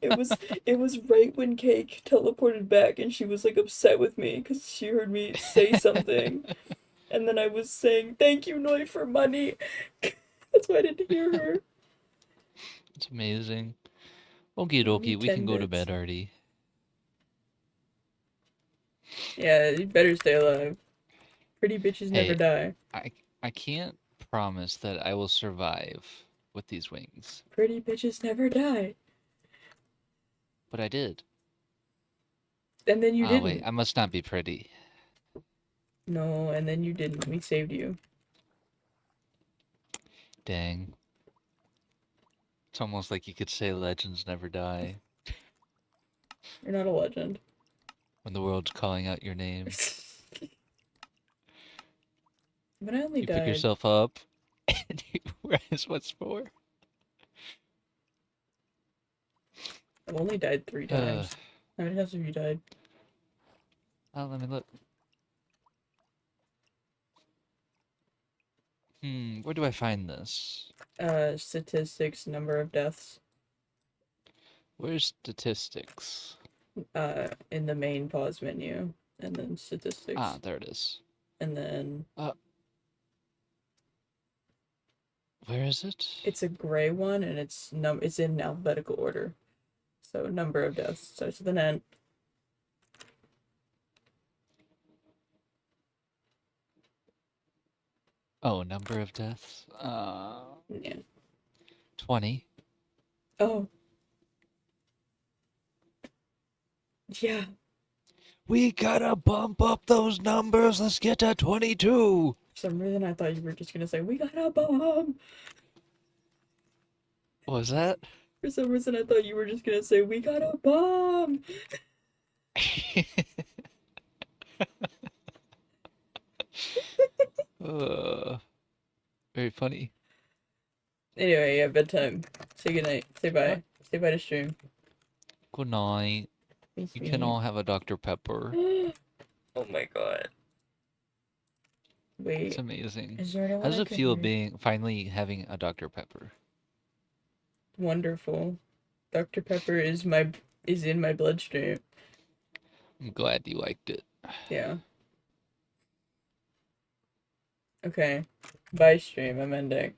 It was it was right when Cake teleported back and she was like upset with me because she heard me say something. And then I was saying, thank you, Noi, for money. That's why I didn't hear her. It's amazing. Okie Give me dokie, we 10 can go to bits. bed, Artie. Yeah, you better stay alive. Pretty bitches never Hey, die. I can't promise that I will survive with these wings, Pretty bitches never die. but I did. And then you Oh wait, didn't. I must not be pretty. No, and then you didn't. We saved you. Dang. It's almost like you could say legends never die You're not a legend. when the world's calling out your name. But I only You pick died. yourself up and you rise once more. I've only died 3 times. How many times have you died? Oh, let me look. Where do I find this? Statistics, number of deaths. Where's statistics? In the main pause menu. And then statistics. Ah, there it is. And then Where is it? it's a gray one and it's in alphabetical order. So number of deaths starts with an N. Oh, number of deaths? Yeah. 20. Oh. Yeah. We gotta bump up those numbers. Let's get to 22. For some reason I thought you were just gonna say, we got a bomb. What was that? For some reason I thought you were just gonna say, we got a bomb. Very funny. Anyway, yeah, bedtime. Say goodnight. Say bye. What? Say bye to stream. Good night. Be You can sweet. all have a Dr. Pepper. Oh my god. It's Wait, amazing. is there How anyone does I it can feel hear? finally having a Dr. Pepper? Wonderful. Dr. Pepper is in my bloodstream. I'm glad you liked it. Yeah. Okay. Bye stream, I'm ending.